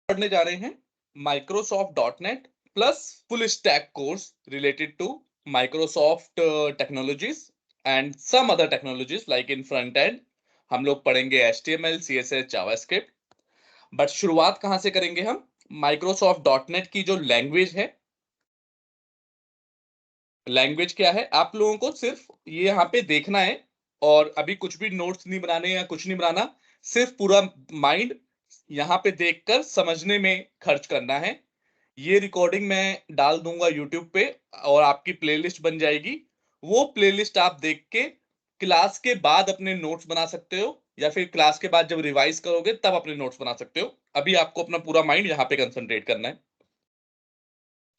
पढ़ने जा रहे हैं Microsoft dot net plus full stack course related to Microsoft technologies and some other technologies like in front end हम लोग पढ़ेंगे HTML CSS जावास्क्रिप्ट। बट शुरुआत कहां से करेंगे हम? माइक्रोसॉफ्ट डॉट नेट की जो लैंग्वेज है, लैंग्वेज क्या है आप लोगों को सिर्फ ये यहाँ पे देखना है और अभी कुछ भी नोट्स नहीं बनाने या कुछ नहीं बनाना, सिर्फ पूरा माइंड यहाँ पे देखकर समझने में खर्च करना है। ये रिकॉर्डिंग मैं डाल दूंगा यूट्यूब पे और आपकी प्लेलिस्ट बन जाएगी। वो प्लेलिस्ट आप देख के क्लास के बाद अपने नोट्स बना सकते हो या फिर क्लास के बाद जब रिवाइज करोगे तब अपने नोट्स बना सकते हो। अभी आपको अपना पूरा माइंड यहाँ पे कंसंट्रेट करना है।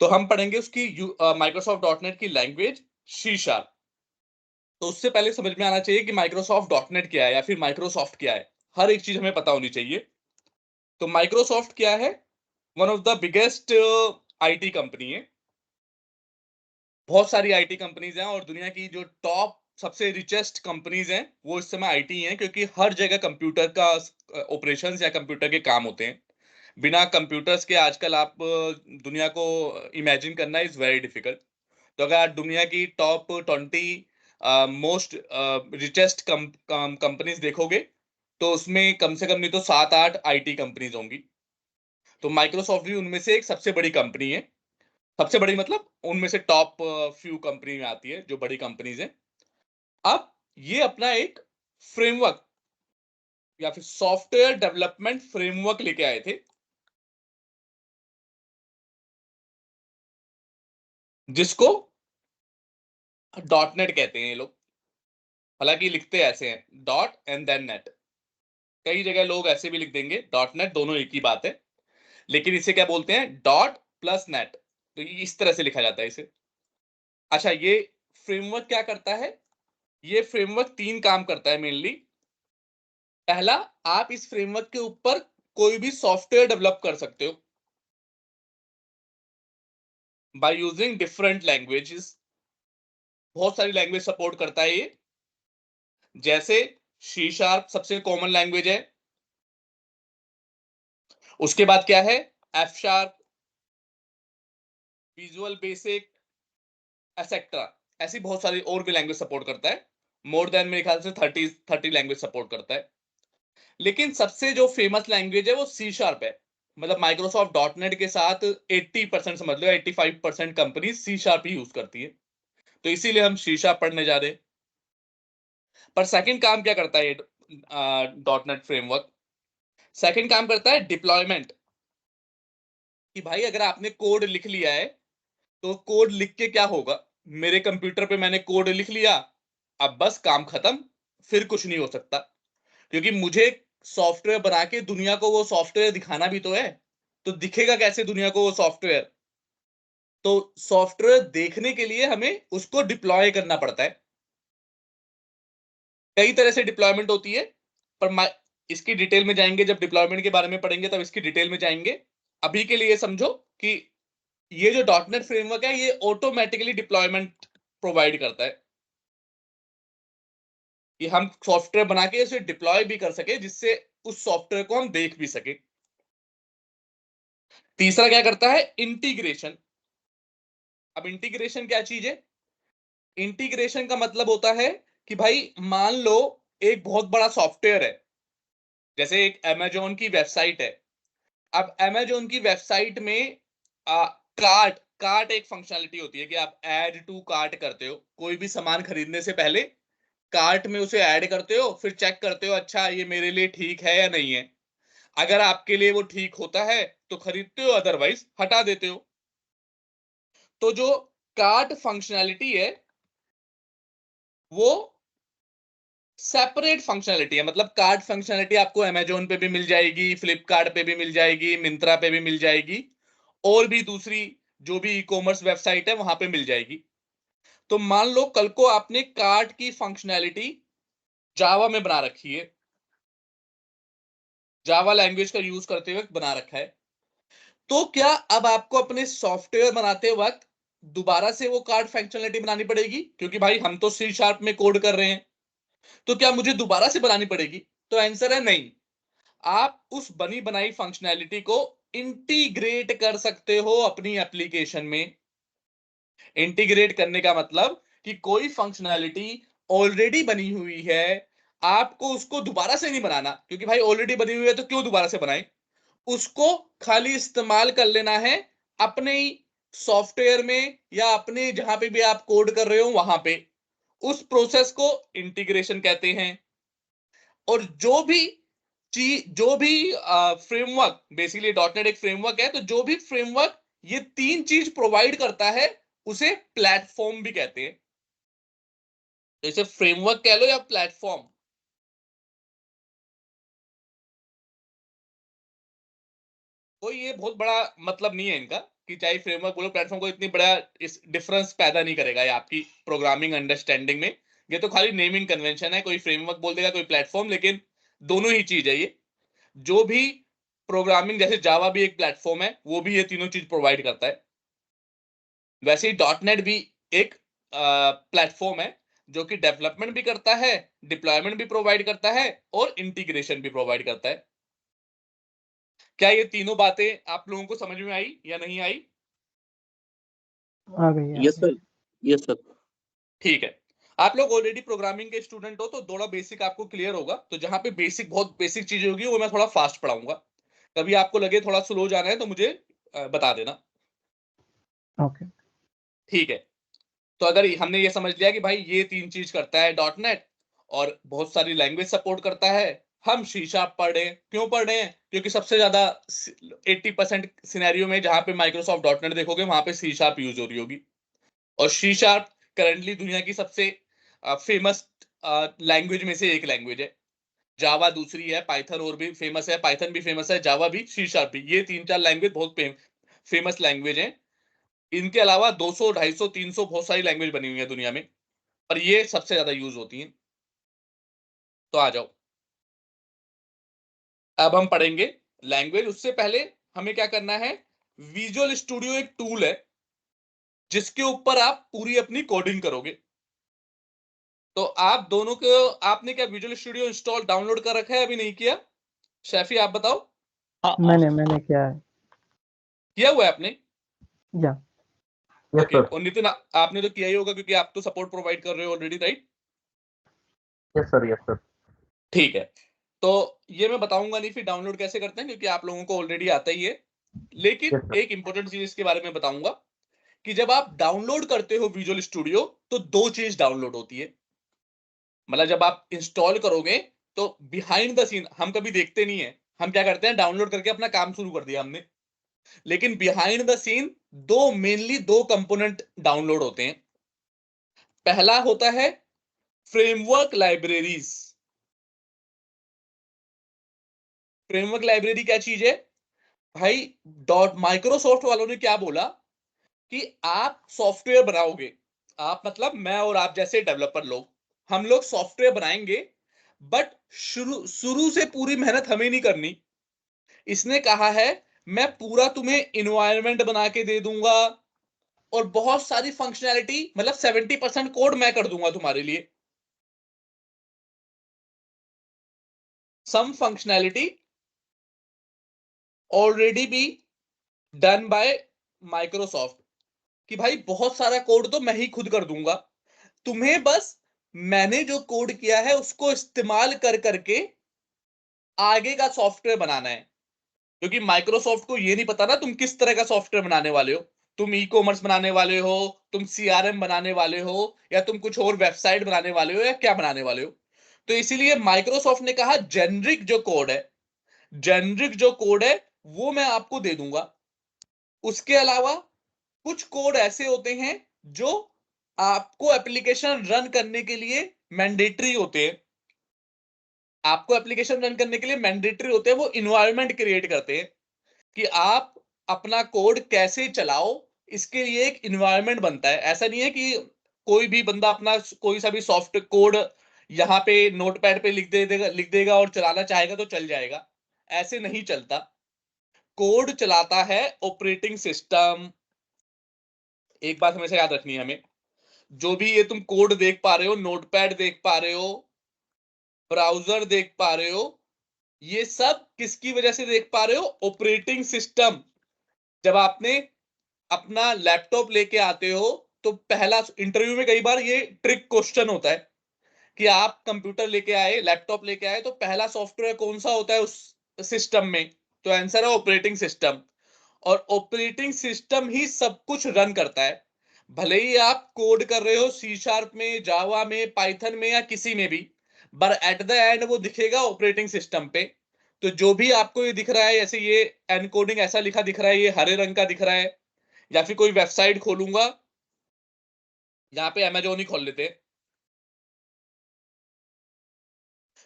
तो हम पढ़ेंगे उसकी माइक्रोसॉफ्ट डॉट नेट की लैंग्वेज सी शार्प। तो उससे पहले समझ में आना चाहिए कि माइक्रोसॉफ्ट डॉट नेट क्या है या फिर माइक्रोसॉफ्ट क्या है। हर एक चीज हमें पता होनी चाहिए। तो माइक्रोसॉफ्ट क्या है? One of the biggest IT company है। बहुत सारी आईटी कंपनीज हैं और दुनिया की जो टॉप सबसे रिचेस्ट कंपनीज हैं वो इस समय आईटी हैं, क्योंकि हर जगह कंप्यूटर का ऑपरेशंस या कंप्यूटर के काम होते हैं। बिना कंप्यूटर्स के आजकल आप दुनिया को इमेजिन करना इज वेरी डिफिकल्ट। तो अगर आप दुनिया की टॉप 20 मोस्ट रिचेस्ट कंपनीज देखोगे तो उसमें कम से कम नहीं तो 7-8 आईटी कंपनीज होंगी। तो माइक्रोसॉफ्ट भी उनमें से एक सबसे बड़ी कंपनी है। सबसे बड़ी मतलब उनमें से टॉप फ्यू कंपनी में आती है जो बड़ी कंपनीज हैं। अब ये अपना एक फ्रेमवर्क या फिर सॉफ्टवेयर डेवलपमेंट फ्रेमवर्क लेके आए थे, जिसको डॉट नेट कहते हैं ये लोग। हालांकि लिखते ऐसे हैं डॉट एंड देन नेट। कई जगह लोग ऐसे भी लिख देंगे डॉट नेट, दोनों एक ही बात है। लेकिन इसे क्या बोलते हैं? Dot plus net. तो ये इस तरह से लिखा जाता है इसे। अच्छा, ये फ्रेमवर्क क्या करता है? ये फ्रेमवर्क 3 काम करता है मेनली। पहला, आप इस फ्रेमवर्क के ऊपर कोई भी सॉफ्टवेयर डेवलप कर सकते हो बाय यूजिंग डिफरेंट लैंग्वेजेस। बहुत सारी लैंग्वेज सपोर्ट करता है ये। जैसे सी शार्प सबसे कॉमन लैंग्वेज है। उसके बाद क्या है? F sharp, Visual basic, etcetera. ऐसी बहुत सारी और भी लैंग्वेज सपोर्ट करता है। मोर देन मेरे ख्याल से 30 लैंग्वेज सपोर्ट करता है। लेकिन सबसे जो फेमस लैंग्वेज है वो सी शार्प है। मतलब माइक्रोसॉफ्ट डॉट नेट के साथ 80% समझ लो, 85% कंपनी सी शार्प ही यूज करती है। तो इसीलिए हम सी शार्प पढ़ने जा रहे हैं। पर सेकंड काम क्या करता है ये डॉट नेट फ्रेमवर्क? सेकंड काम करता है डिप्लॉयमेंट। कि भाई अगर आपने कोड लिख लिया है तो कोड लिख के क्या होगा? मेरे कंप्यूटर पे मैंने कोड लिख लिया, अब बस काम खत्म, फिर कुछ नहीं हो सकता। क्योंकि मुझे सॉफ्टवेयर बना के दुनिया को वो सॉफ्टवेयर दिखाना भी तो है। तो दिखेगा कैसे दुनिया को वो सॉफ्टवेयर? तो सॉफ्टवेयर देखने के लिए हमें उसको डिप्लॉय करना पड़ता है। कई तरह से डिप्लॉयमेंट होती है, पर इसकी डिटेल में जाएंगे जब डिप्लॉयमेंट के बारे में पढ़ेंगे तब इसकी डिटेल में जाएंगे। अभी के लिए समझो कि ये जो डॉट नेट फ्रेमवर्क है ये ऑटोमेटिकली डिप्लॉयमेंट प्रोवाइड करता है कि हम सॉफ्टवेयर बना के इसे डिप्लॉय भी कर सके, जिससे उस सॉफ्टवेयर को हम देख भी सके। तीसरा क्या करता है? इंटीग्रेशन। अब इंटीग्रेशन क्या चीज है? इंटीग्रेशन का मतलब होता है कि भाई मान लो एक बहुत बड़ा सॉफ्टवेयर है, जैसे एक अमेजोन की वेबसाइट है। अब अमेजोन की वेबसाइट में कार्ट कार्ट एक फंक्शनलिटी होती है कि आप ऐड टू कार्ट करते हो। कोई भी सामान खरीदने से पहले कार्ट में उसे ऐड करते हो, फिर चेक करते हो अच्छा ये मेरे लिए ठीक है या नहीं है। अगर आपके लिए वो ठीक होता है तो खरीदते हो, अदरवाइज हटा देते हो। तो जो कार्ट फंक्शनैलिटी है वो सेपरेट फंक्शनैलिटी है। मतलब कार्ट फंक्शनैलिटी आपको अमेजोन पे भी मिल जाएगी, फ्लिपकार्ट पे भी मिल जाएगी, मिंत्रा पे भी मिल जाएगी, और भी दूसरी जो भी ई कॉमर्स वेबसाइट है वहां पे मिल जाएगी। तो मान लो कल को आपने कार्ट की फंक्शनैलिटी जावा में बना रखी है, जावा लैंग्वेज का यूज करते हुए बना रखा है, तो क्या अब आपको अपने सॉफ्टवेयर बनाते वक्त दोबारा से वो कार्ड फंक्शनलिटी बनानी पड़ेगी? क्योंकि भाई हम तो सी शार्प में कोड कर रहे हैं, तो क्या मुझे दोबारा से बनानी पड़ेगी? तो आंसर है नहीं। आप उस बनी बनाई फंक्शनैलिटी को इंटीग्रेट कर सकते हो अपनी एप्लीकेशन में। इंटीग्रेट करने का मतलब कि कोई फंक्शनैलिटी ऑलरेडी बनी हुई है, आपको उसको दोबारा से नहीं बनाना, क्योंकि भाई ऑलरेडी बनी हुई है तो क्यों दोबारा से बनाए, उसको खाली इस्तेमाल कर लेना है अपने ही सॉफ्टवेयर में या अपने जहां पे भी आप कोड कर रहे हो वहां पे। उस प्रोसेस को इंटीग्रेशन कहते हैं। और जो भी फ्रेमवर्क, बेसिकली डॉटनेट एक फ्रेमवर्क है, तो जो भी फ्रेमवर्क ये तीन चीज प्रोवाइड करता है उसे प्लेटफॉर्म भी कहते हैं। तो इसे फ्रेमवर्क कह लो या प्लेटफॉर्म। कोई ये बहुत बड़ा मतलब नहीं है इनका कि चाहे फ्रेमवर्क बोलो प्लेटफॉर्म को, इतनी बड़ा इस डिफरेंस पैदा नहीं करेगा ये आपकी प्रोग्रामिंग अंडरस्टैंडिंग में। ये तो खाली नेमिंग कन्वेंशन है, कोई फ्रेमवर्क बोल देगा कोई प्लेटफॉर्म, लेकिन दोनों ही चीज है ये। जो भी प्रोग्रामिंग, जैसे जावा भी एक प्लेटफॉर्म है, वो भी ये तीनों चीज प्रोवाइड करता है। वैसे ही डॉट नेट भी एक प्लेटफॉर्म है जो कि डेवलपमेंट भी करता है, डिप्लॉयमेंट भी प्रोवाइड करता है और इंटीग्रेशन भी प्रोवाइड करता है। क्या ये तीनों बातें आप लोगों को समझ में आई या नहीं आई? आ गई। Yes sir, yes sir. ठीक है। आप लोग ऑलरेडी प्रोग्रामिंग के स्टूडेंट हो तो थोड़ा बेसिक आपको क्लियर होगा। तो जहां पे बेसिक, बहुत बेसिक चीजें होगी वो मैं थोड़ा फास्ट पढ़ाऊंगा। कभी आपको लगे थोड़ा स्लो जाना है तो मुझे बता देना। ओके। ठीक है। तो अगर हमने ये समझ लिया कि भाई ये तीन चीज करता है डॉट नेट और बहुत सारी लैंग्वेज सपोर्ट करता है, हम सी शार्प पढ़ रहे हैं। क्यों पढ़ रहे हैं? क्योंकि सबसे ज्यादा 80% सिनेरियो में जहां पे माइक्रोसॉफ्ट डॉट नेट देखोगे वहां पे सी शार्प यूज हो रही होगी। और सी शार्प करंटली दुनिया की सबसे फेमस लैंग्वेज में से एक लैंग्वेज है। जावा दूसरी है, पाइथन और भी फेमस है, पाइथन भी फेमस है, जावा भी, सी शार्प भी। ये तीन चार लैंग्वेज बहुत फेमस लैंग्वेज हैं। इनके अलावा 200, 250, 300 बहुत सारी लैंग्वेज बनी हुई है दुनिया में, पर ये सबसे ज्यादा यूज होती हैं। तो आ जाओ, अब हम पढ़ेंगे लैंग्वेज। उससे पहले हमें क्या करना है, विजुअल स्टूडियो एक टूल है जिसके ऊपर आप पूरी अपनी कोडिंग करोगे। तो आप दोनों को, आपने क्या विजुअल स्टूडियो इंस्टॉल डाउनलोड कर रखा है? अभी नहीं किया? शैफी आप बताओ। हाँ, मैंने किया है। किया हुआ है आपने? या यस ओके। सर, और नितिन आपने तो किया ही होगा क्योंकि आप तो सपोर्ट प्रोवाइड कर रहे हो already, right? Yes sir, yes sir. ठीक है। तो ये मैं बताऊंगा नहीं फिर डाउनलोड कैसे करते हैं, क्योंकि आप लोगों को ऑलरेडी आता ही है। लेकिन यस सर। एक इंपॉर्टेंट चीज इसके बारे में बताऊंगा कि जब आप डाउनलोड करते हो विजुअल स्टूडियो तो दो चीज डाउनलोड होती है। मतलब जब आप इंस्टॉल करोगे तो बिहाइंड द सीन हम कभी देखते नहीं है। हम क्या करते हैं, डाउनलोड करके अपना काम शुरू कर दिया हमने। लेकिन बिहाइंड द सीन मेनली दो कंपोनेंट डाउनलोड होते हैं। पहला होता है फ्रेमवर्क लाइब्रेरीज। फ्रेमवर्क लाइब्रेरी क्या चीज है भाई? डॉट माइक्रोसॉफ्ट वालों ने क्या बोला कि आप सॉफ्टवेयर बनाओगे, आप मतलब मैं और आप जैसे डेवलपर लोग, हम लोग सॉफ्टवेयर बनाएंगे, बट शुरू शुरू से पूरी मेहनत हमें नहीं करनी। इसने कहा है मैं पूरा तुम्हें इन्वायरमेंट बना के दे दूंगा और बहुत सारी फंक्शनैलिटी, मतलब 70% कोड मैं कर दूंगा तुम्हारे लिए। Some functionality already be done by Microsoft, कि भाई बहुत सारा कोड तो मैं ही खुद कर दूंगा, तुम्हें बस मैंने जो कोड किया है उसको इस्तेमाल कर करके आगे का सॉफ्टवेयर बनाना है। क्योंकि माइक्रोसॉफ्ट को ये नहीं पता ना तुम किस तरह का सॉफ्टवेयर बनाने वाले हो। तुम ई कॉमर्स बनाने वाले हो, तुम सीआरएम बनाने वाले हो, या तुम कुछ और वेबसाइट बनाने वाले हो, या क्या बनाने वाले हो। तो इसीलिए माइक्रोसॉफ्ट ने कहा जेनरिक जो कोड है वो मैं आपको दे दूंगा। उसके अलावा कुछ कोड ऐसे होते हैं जो आपको एप्लीकेशन रन करने के लिए मैंडेटरी होते हैं। आपको एप्लीकेशन रन करने के लिए मैंडेटरी होते हैं, वो इन्वायरमेंट क्रिएट करते हैं कि आप अपना कोड कैसे चलाओ। इसके लिए एक इन्वायरमेंट बनता है। ऐसा नहीं है कि कोई भी बंदा अपना कोई सा भी सॉफ्ट कोड यहाँ पे नोटपैड पे लिख देगा और चलाना चाहेगा तो चल जाएगा। ऐसे नहीं चलता। कोड चलाता है ऑपरेटिंग सिस्टम। एक बात हमेशा याद रखनी है हमें, जो भी ये तुम कोड देख पा रहे हो, नोटपैड देख पा रहे हो, ब्राउजर देख पा रहे हो, ये सब किसकी वजह से देख पा रहे हो? Operating system. जब आपने अपना लैपटॉप लेके आते हो तो पहला इंटरव्यू में कई बार ये ट्रिक क्वेश्चन होता है कि आप कंप्यूटर लेके आए, लैपटॉप लेके आए, तो पहला सॉफ्टवेयर कौन सा होता है उस सिस्टम में? तो आंसर है ऑपरेटिंग सिस्टम। और ऑपरेटिंग सिस्टम ही सब कुछ रन करता है। भले ही आप कोड कर रहे हो सी शार्प में, जावा में, पाइथन में या किसी में भी, पर एट द एंड वो दिखेगा ऑपरेटिंग सिस्टम पे। तो जो भी आपको ये दिख रहा है, जैसे ये एनकोडिंग ऐसा लिखा दिख रहा है, ये हरे रंग का दिख रहा है, या फिर कोई वेबसाइट खोलूंगा, यहाँ पे अमेजोन ही खोल लेते हैं,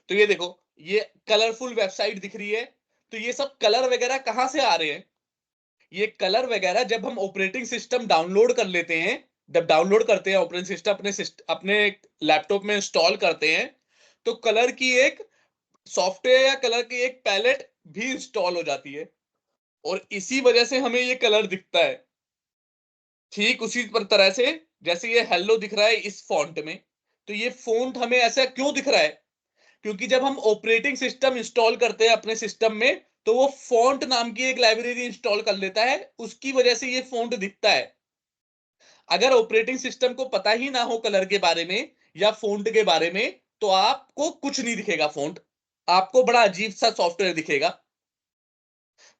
तो ये देखो ये कलरफुल वेबसाइट दिख रही है। तो ये सब कलर वगैरह कहां से आ रहे हैं? ये कलर वगैरह जब हम ऑपरेटिंग सिस्टम डाउनलोड कर लेते हैं, जब डाउनलोड करते हैं ऑपरेटिंग सिस्टम अपने लैपटॉप में इंस्टॉल करते हैं, तो कलर की एक सॉफ्टवेयर या कलर की एक पैलेट भी इंस्टॉल हो जाती है, और इसी वजह से हमें ये कलर दिखता है। ठीक उसी पर तरह से जैसे ये हेलो दिख रहा है इस फॉन्ट में, तो ये फॉन्ट हमें ऐसा क्यों दिख रहा है? क्योंकि जब हम ऑपरेटिंग सिस्टम इंस्टॉल करते हैं अपने सिस्टम में, तो वो फॉन्ट नाम की एक लाइब्रेरी इंस्टॉल कर लेता है, उसकी वजह से ये फॉन्ट दिखता है। अगर ऑपरेटिंग सिस्टम को पता ही ना हो कलर के बारे में या फॉन्ट के बारे में, तो आपको कुछ नहीं दिखेगा फॉन्ट, आपको बड़ा अजीब सा सॉफ्टवेयर दिखेगा।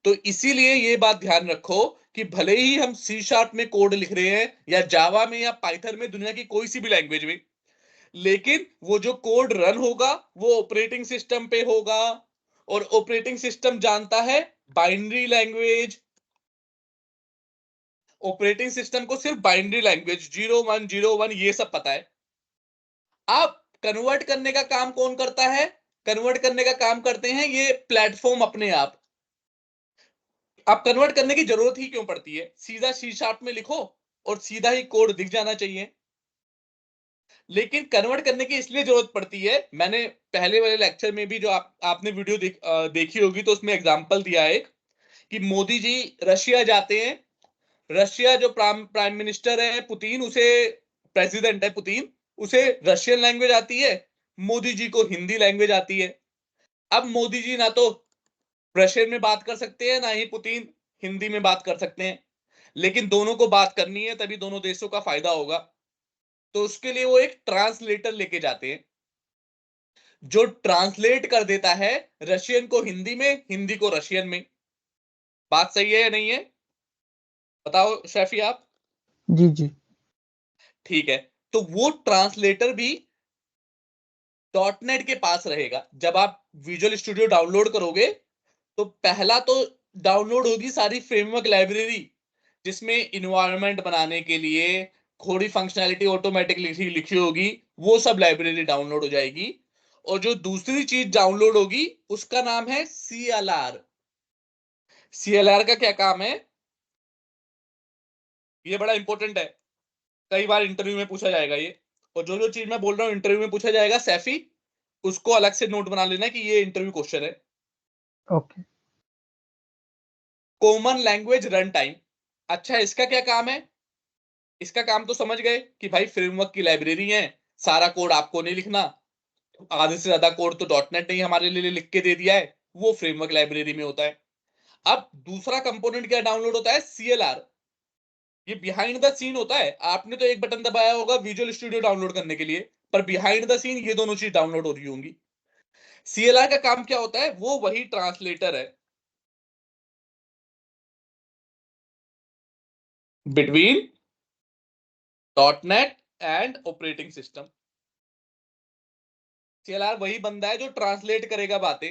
तो इसीलिए ये बात ध्यान रखो कि भले ही हम सी शार्प में कोड लिख रहे हैं या जावा में या पाइथन में, दुनिया की कोई सी भी लैंग्वेज में, लेकिन वो जो कोड रन होगा वो ऑपरेटिंग सिस्टम पे होगा, और ऑपरेटिंग सिस्टम जानता है बाइनरी लैंग्वेज। ऑपरेटिंग सिस्टम को सिर्फ बाइनरी लैंग्वेज 0101 ये सब पता है। अब कन्वर्ट करने का काम कौन करता है? कन्वर्ट करने का काम करते हैं ये प्लेटफॉर्म अपने आप। अब कन्वर्ट करने की जरूरत ही क्यों पड़ती है? सीधा सी शार्प में लिखो और सीधा ही कोड दिख जाना चाहिए। लेकिन कन्वर्ट करने की इसलिए जरूरत पड़ती है, मैंने पहले वाले लेक्चर में भी जो आपने वीडियो देखी होगी, तो उसमें एग्जांपल दिया है कि मोदी जी रशिया जाते हैं। रशिया जो प्राइम मिनिस्टर है पुतिन, उसे प्रेसिडेंट है पुतिन, उसे रशियन लैंग्वेज आती है, मोदी जी को हिंदी लैंग्वेज आती है। अब मोदी जी ना तो रशियन में बात कर सकते हैं, ना ही पुतिन हिंदी में बात कर सकते हैं, लेकिन दोनों को बात करनी है, तभी दोनों देशों का फायदा होगा। तो उसके लिए वो एक ट्रांसलेटर लेके जाते हैं, जो ट्रांसलेट कर देता है रशियन को हिंदी में, हिंदी को रशियन में। बात सही है या नहीं है? बताओ शैफी आप। जी जी। ठीक है, तो वो ट्रांसलेटर भी डॉटनेट के पास रहेगा। जब आप विजुअल स्टूडियो डाउनलोड करोगे, तो पहला तो डाउनलोड होगी सारी फ्रेमवर्क लाइब्रेरी, जिसमें इन्वायरमेंट बनाने के लिए थोड़ी फंक्शनैलिटी ऑटोमेटिकली लिखी होगी, वो सब लाइब्रेरी डाउनलोड हो जाएगी। और जो दूसरी चीज डाउनलोड होगी उसका नाम है CLR। CLR का क्या काम है? ये बड़ा इंपॉर्टेंट है, कई बार इंटरव्यू में पूछा जाएगा ये। और जो जो चीज मैं बोल रहा हूँ इंटरव्यू में पूछा जाएगा, सैफी उसको अलग से नोट बना लेना कि ये इंटरव्यू क्वेश्चन है। Okay. Common language run time. अच्छा, इसका क्या काम है? इसका काम तो समझ गए कि भाई फ्रेमवर्क की लाइब्रेरी है, सारा कोड आपको नहीं लिखना, आधे से ज्यादा कोड तो डॉटनेट ने हमारे लिए लिख के दे दिया है, वो फ्रेमवर्क लाइब्रेरी में होता है। अब दूसरा कंपोनेंट क्या डाउनलोड होता है? CLR। ये बिहाइंड द सीन होता है। आपने तो एक बटन दबाया होगा विजुअल स्टूडियो डाउनलोड करने के लिए, पर बिहाइंड द सीन ये दोनों चीज डाउनलोड हो रही होंगी। CLR का काम क्या होता है? वो वही ट्रांसलेटर है between dot net and operating system. CLR वही बंदा है जो ट्रांसलेट करेगा बातें।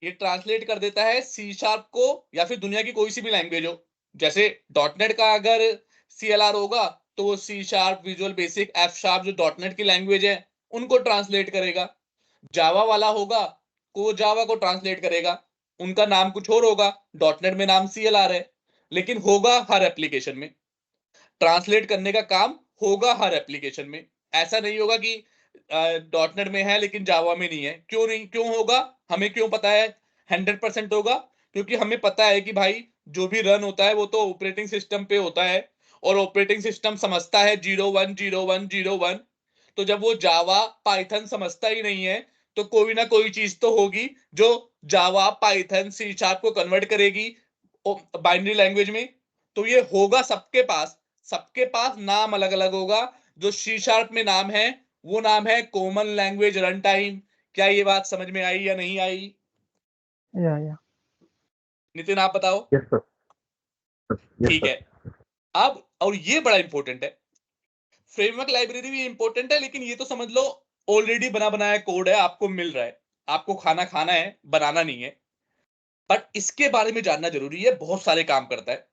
ये ट्रांसलेट कर देता है सी शार्प को, या फिर दुनिया की कोई सी भी लैंग्वेज हो। जैसे डॉटनेट का अगर CLR होगा, तो वो C sharp, Visual Basic, F sharp जो डॉटनेट की लैंग्वेज है, उनको ट्रांसलेट करेगा। जावा वाला होगा, वो जावा को ट्रांसलेट करेगा। उनका नाम कुछ और होगा, डॉटनेट में नाम CLR है, लेकिन होगा हर एप्लीकेशन में। ट्रांसलेट करने का काम होगा हर एप्लीकेशन में। ऐसा नहीं होगा कि डॉटनेट में है लेकिन जावा में नहीं है। क्यों नहीं, क्यों होगा? हमें क्यों पता है 100% होगा? क्योंकि हमें पता है कि भाई जो भी रन होता है वो तो ऑपरेटिंग सिस्टम पे होता है, और ऑपरेटिंग सिस्टम समझता है 010101। तो जब वो जावा पाइथन समझता ही नहीं है, तो कोई ना कोई चीज तो होगी जो जावा, पाइथन, सी शार्प को कन्वर्ट करेगी बाइनरी लैंग्वेज में। तो ये होगा सबके पास नाम अलग अलग होगा। जो सी शार्प में नाम है वो नाम है कॉमन लैंग्वेज रन टाइम। क्या ये बात समझ में आई या नहीं आई? या नितिन आप बताओ। यस सर, यस ठीक सर। है। अब और ये बड़ा इंपॉर्टेंट है, फ्रेमवर्क लाइब्रेरी भी इंपॉर्टेंट है, लेकिन ये तो समझ लो ऑलरेडी बना बनाया कोड है, आपको मिल रहा है, आपको खाना खाना है, बनाना नहीं है। बट इसके बारे में जानना जरूरी है, बहुत सारे काम करता है।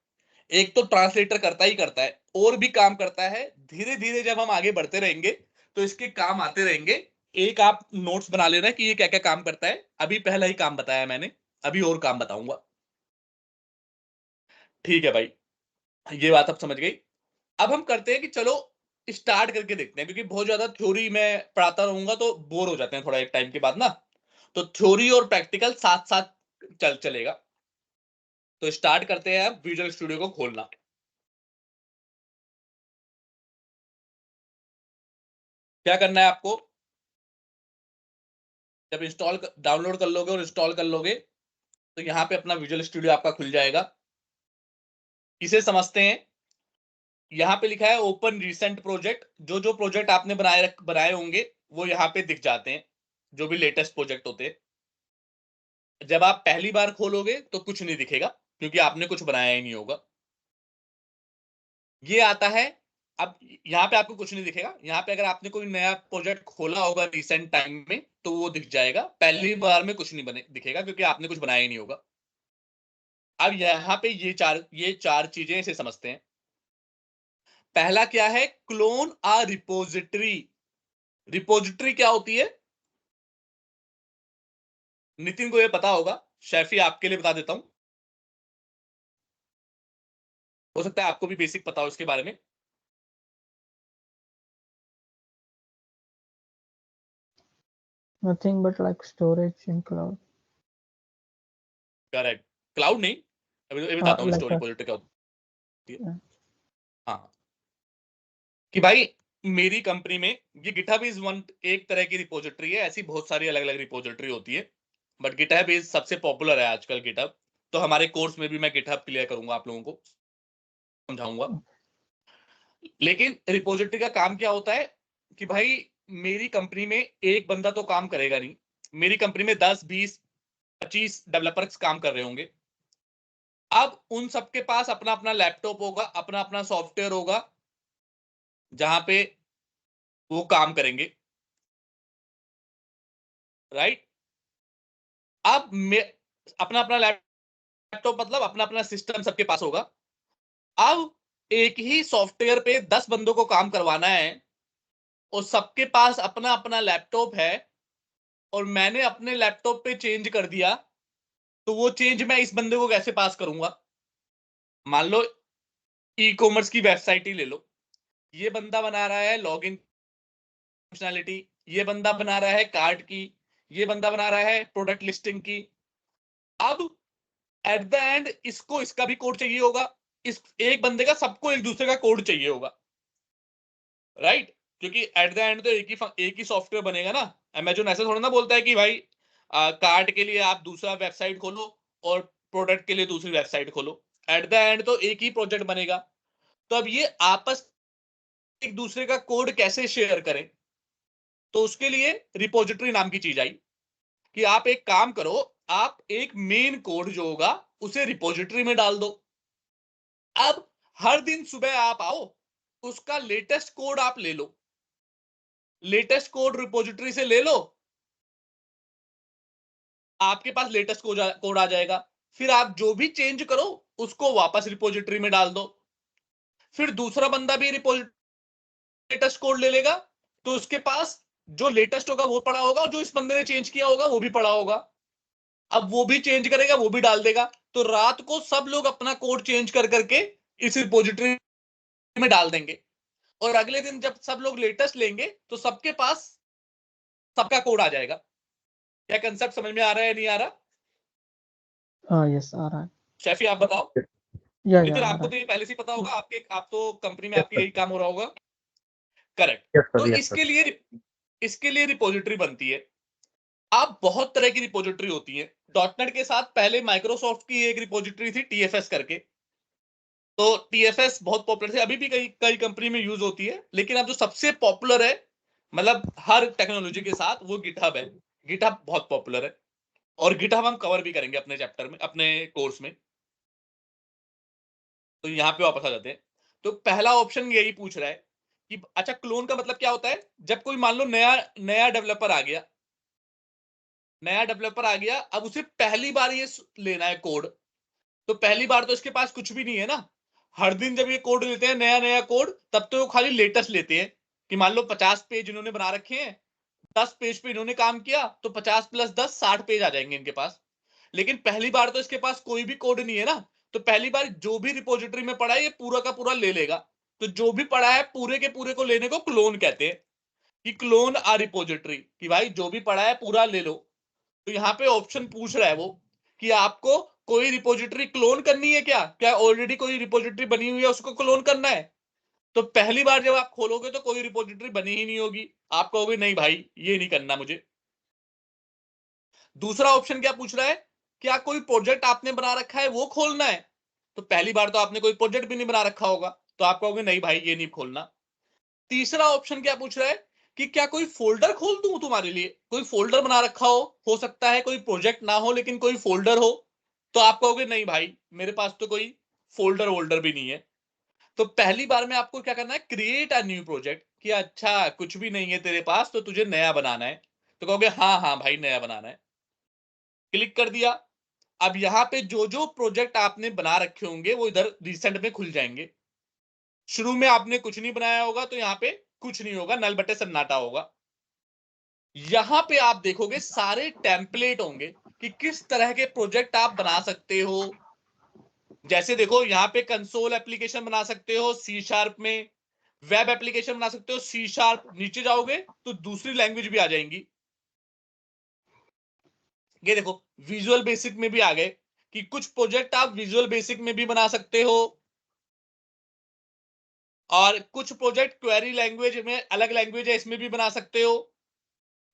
एक तो ट्रांसलेटर करता ही करता है, और भी काम करता है। धीरे धीरे जब हम आगे बढ़ते रहेंगे तो इसके काम आते रहेंगे। एक आप नोट्स बना लेना कि ये क्या क्या काम करता है। अभी पहला ही काम बताया मैंने, अभी और काम बताऊंगा। ठीक है भाई, ये बात अब समझ गई। अब हम करते हैं कि चलो स्टार्ट करके देखते हैं, क्योंकि बहुत ज्यादा थ्योरी मैं पढ़ाता रहूंगा तो बोर हो जाते हैं थोड़ा एक टाइम के बाद ना। तो थ्योरी और प्रैक्टिकल साथ साथ चलेगा। तो स्टार्ट करते हैं अब विजुअल स्टूडियो को खोलना। क्या करना है आपको, जब डाउनलोड कर लोगे और इंस्टॉल कर लोगे तो यहाँ पे अपना विजुअल स्टूडियो आपका खुल जाएगा। इसे समझते हैं। यहाँ पे लिखा है ओपन रिसेंट प्रोजेक्ट। जो जो प्रोजेक्ट आपने बनाए होंगे वो यहाँ पे दिख जाते हैं, जो भी लेटेस्ट प्रोजेक्ट होते हैं। जब आप पहली बार खोलोगे तो कुछ नहीं दिखेगा, क्योंकि आपने कुछ बनाया ही नहीं होगा। ये आता है। अब यहाँ पे आपको कुछ नहीं दिखेगा। यहाँ पे अगर आपने कोई नया प्रोजेक्ट खोला होगा रिसेंट टाइम में तो वो दिख जाएगा। पहली बार में कुछ नहीं बने दिखेगा, क्योंकि आपने कुछ बनाया ही नहीं होगा। अब यहाँ पे ये चार चीजें इसे समझते हैं। पहला क्या है, क्लोन आ रिपोजिटरी। रिपोजिटरी क्या होती है? नितिन को ये पता होगा, शैफी आपके लिए बता देता हूं, हो सकता है आपको भी बेसिक पता हो इसके बारे में। nothing but like storage in cloud. Correct. Cloud नहीं, अभी बताता हूँ Like स्टोरी रिपोजिटरी क्या होती है। yeah. हाँ, कि भाई मेरी कंपनी में ये गिटहब इज वन एक तरह की रिपोजिटरी है। ऐसी बहुत सारी अलग अलग रिपोजिटरी होती है, बट गिटहब इज सबसे पॉपुलर है आजकल गिटहब। तो हमारे कोर्स में भी मैं गिटहब क्लियर करूंगा, आप लोगों को समझाऊंगा। लेकिन रिपोजिटरी का काम क्या होता है कि भाई मेरी कंपनी में एक बंदा तो काम करेगा नहीं। मेरी कंपनी में 10 20 25 डेवलपर्स काम कर रहे होंगे। अब उन सबके पास अपना अपना लैपटॉप होगा, अपना अपना सॉफ्टवेयर होगा, जहां पे वो काम करेंगे। राइट। अब अपना अपना लैपटॉप मतलब अपना अपना सिस्टम सबके पास होगा। अब एक ही सॉफ्टवेयर पे 10 बंदों को काम करवाना है, और सबके पास अपना अपना लैपटॉप है, और मैंने अपने लैपटॉप पे चेंज कर दिया, तो वो चेंज मैं इस बंदे को कैसे पास करूंगा? मान लो ई कॉमर्स की वेबसाइट ही ले लो। ये बंदा बना रहा है लॉगिन फंक्शनैलिटी, ये बंदा बना रहा है कार्ड की, ये बंदा बना रहा है प्रोडक्ट लिस्टिंग की। अब एट द एंड इसको इसका भी कोड चाहिए होगा। इस एक बंदे का सबको एक दूसरे का कोड चाहिए होगा। राइट। क्योंकि एट द एंड तो एक ही सॉफ्टवेयर बनेगा ना। अमेजोन ऐसे थोड़ा ना बोलता है कि भाई कार्ड के लिए आप दूसरा वेबसाइट खोलो और प्रोडक्ट के लिए दूसरी वेबसाइट खोलो। एट द एंड तो एक ही प्रोजेक्ट बनेगा। तो अब ये आपस एक दूसरे का कोड कैसे शेयर करें? तो उसके लिए रिपोजिटरी नाम की चीज आई कि आप एक काम करो, आप एक मेन कोड जो होगा उसे रिपोजिटरी में डाल दो। अब हर दिन सुबह आप आओ, उसका लेटेस्ट कोड आप ले लो, लेटेस्ट कोड रिपोजिटरी से ले लो, आपके पास लेटेस्ट कोड आ जाएगा। फिर आप जो भी चेंज करो उसको वापस रिपोजिटरी में डाल दो। फिर दूसरा बंदा भी रिपोजिटरी लेटेस्ट कोड ले लेगा, तो उसके पास जो लेटेस्ट होगा वो पड़ा होगा, और जो इस बंदे ने चेंज किया होगा वो भी पड़ा होगा। अब वो भी चेंज करेगा, वो भी डाल देगा। तो रात को सब लोग अपना कोड चेंज कर करके इस रिपोजिटरी में डाल देंगे, और अगले दिन जब सब लोग लेटेस्ट लेंगे तो सबके पास सबका कोड आ जाएगा। क्या कंसेप्ट समझ में आ रहा है, नहीं आ रहा? Yes, आ रहा है। शैफी आप बताओ। या नितिन आ आपको रहा तो ये पहले से पता होगा, आप तो कंपनी में यस आपके सर, यही काम हो रहा होगा। करेक्ट। यस तो सर, यस सर। इसके लिए रिपोजिटरी बनती है। आप बहुत तरह की रिपोजिटरी होती है। डॉटनेट के साथ पहले माइक्रोसॉफ्ट की एक रिपोजिटरी थी टीएफएस करके, तो टीएफएस बहुत पॉपुलर थी, अभी भी कई कई कंपनी में यूज होती है, लेकिन अब जो सबसे पॉपुलर है मतलब हर टेक्नोलॉजी के साथ, वो गिटहब है। गिटहब बहुत पॉपुलर है, और गिटहब हम कवर भी करेंगे अपने चैप्टर में, अपने कोर्स में। तो यहाँ पे वापस आ जाते हैं। तो पहला ऑप्शन यही पूछ रहा है कि अच्छा, क्लोन का मतलब क्या होता है? जब कोई मान लो नया नया डेवलपर आ गया, अब उसे पहली बार ये लेना है कोड, तो पहली बार तो इसके पास कुछ भी नहीं है ना। हर दिन जब ये कोड लेते हैं नया नया कोड, तब तो वो खाली लेटेस्ट लेते हैं कि मान लो 50 पेज इन्होंने बना रखे हैं, 10 पेज पे इन्होंने काम किया, तो 50 प्लस 10 60 पेज आ जाएंगे इनके पास। लेकिन पहली बार तो इसके पास कोई भी कोड नहीं है ना, तो पहली बार जो भी रिपोजिटरी में पड़ा है ये पूरा का पूरा ले लेगा। तो जो भी पड़ा है पूरे के पूरे को लेने को क्लोन कहते हैं, कि क्लोन आ रिपोजिटरी, कि भाई जो भी पड़ा है पूरा ले लो। तो यहाँ पे ऑप्शन पूछ रहा है वो कि आपको कोई रिपोजिटरी क्लोन करनी है क्या? क्या ऑलरेडी कोई रिपोजिटरी बनी हुई है उसको क्लोन करना है? तो पहली बार जब आप खोलोगे तो कोई रिपोजिटरी बनी ही नहीं होगी, आप कहोगे नहीं भाई ये नहीं करना मुझे। दूसरा ऑप्शन क्या पूछ रहा है? क्या कोई प्रोजेक्ट आपने बना रखा है वो खोलना है? तो पहली बार तो आपने कोई प्रोजेक्ट भी नहीं बना रखा होगा, तो आप कहोगे नहीं भाई ये नहीं खोलना। तीसरा ऑप्शन क्या पूछ रहा है कि क्या कोई फोल्डर खोल दूं तुम्हारे लिए, कोई फोल्डर बना रखा हो सकता है कोई प्रोजेक्ट ना हो लेकिन कोई फोल्डर हो, तो आप कहोगे नहीं भाई मेरे पास तो कोई फोल्डर वोल्डर भी नहीं है। तो पहली बार में आपको क्या करना है? क्रिएट अ न्यू प्रोजेक्ट, कि अच्छा कुछ भी नहीं है तेरे पास तो तुझे नया बनाना है, तो कहोगे हाँ हाँ भाई नया बनाना है। क्लिक कर दिया। अब यहाँ पे जो जो प्रोजेक्ट आपने बना रखे होंगे वो इधर रिसेंट में खुल जाएंगे। शुरू में आपने कुछ नहीं बनाया होगा तो यहाँ पे कुछ नहीं होगा, नल बटे सन्नाटा होगा। यहां पे आप देखोगे सारे टेम्पलेट होंगे कि किस तरह के प्रोजेक्ट आप बना सकते हो। जैसे देखो यहाँ पे कंसोल एप्लीकेशन बना सकते हो C# में, वेब एप्लीकेशन बना सकते हो C#, नीचे जाओगे तो दूसरी लैंग्वेज भी आ जाएंगी। ये देखो विजुअल बेसिक में भी आ गए कि कुछ प्रोजेक्ट आप विजुअल बेसिक में भी बना सकते हो, और कुछ प्रोजेक्ट क्वेरी लैंग्वेज में, अलग लैंग्वेज है इसमें भी बना सकते हो।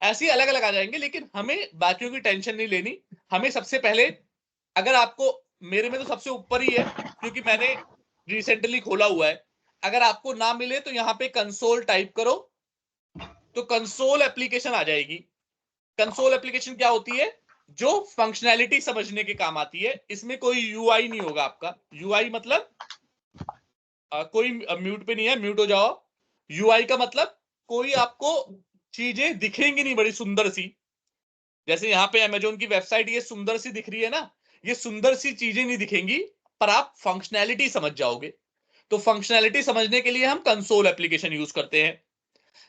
ऐसे ही अलग अलग आ जाएंगे, लेकिन हमें बाकियों की टेंशन नहीं लेनी। हमें सबसे पहले, अगर आपको, मेरे में तो सबसे ऊपर ही है क्योंकि मैंने रिसेंटली खोला हुआ है, अगर आपको ना मिले तो यहाँ पे कंसोल टाइप करो तो कंसोल एप्लीकेशन आ जाएगी। कंसोल एप्लीकेशन क्या होती है? जो फंक्शनैलिटी समझने के काम आती है। इसमें कोई यूआई नहीं होगा आपका। यूआई मतलब कोई म्यूट पे नहीं है, म्यूट हो जाओ। यूआई का मतलब कोई आपको चीजें दिखेंगी नहीं बड़ी सुंदर सी, जैसे यहाँ पे अमेजोन की वेबसाइट ये सुंदर सी दिख रही है ना, ये सुंदर सी चीजें नहीं दिखेंगी, पर आप फंक्शनैलिटी समझ जाओगे। तो फंक्शनैलिटी समझने के लिए हम कंसोल एप्लीकेशन यूज करते हैं।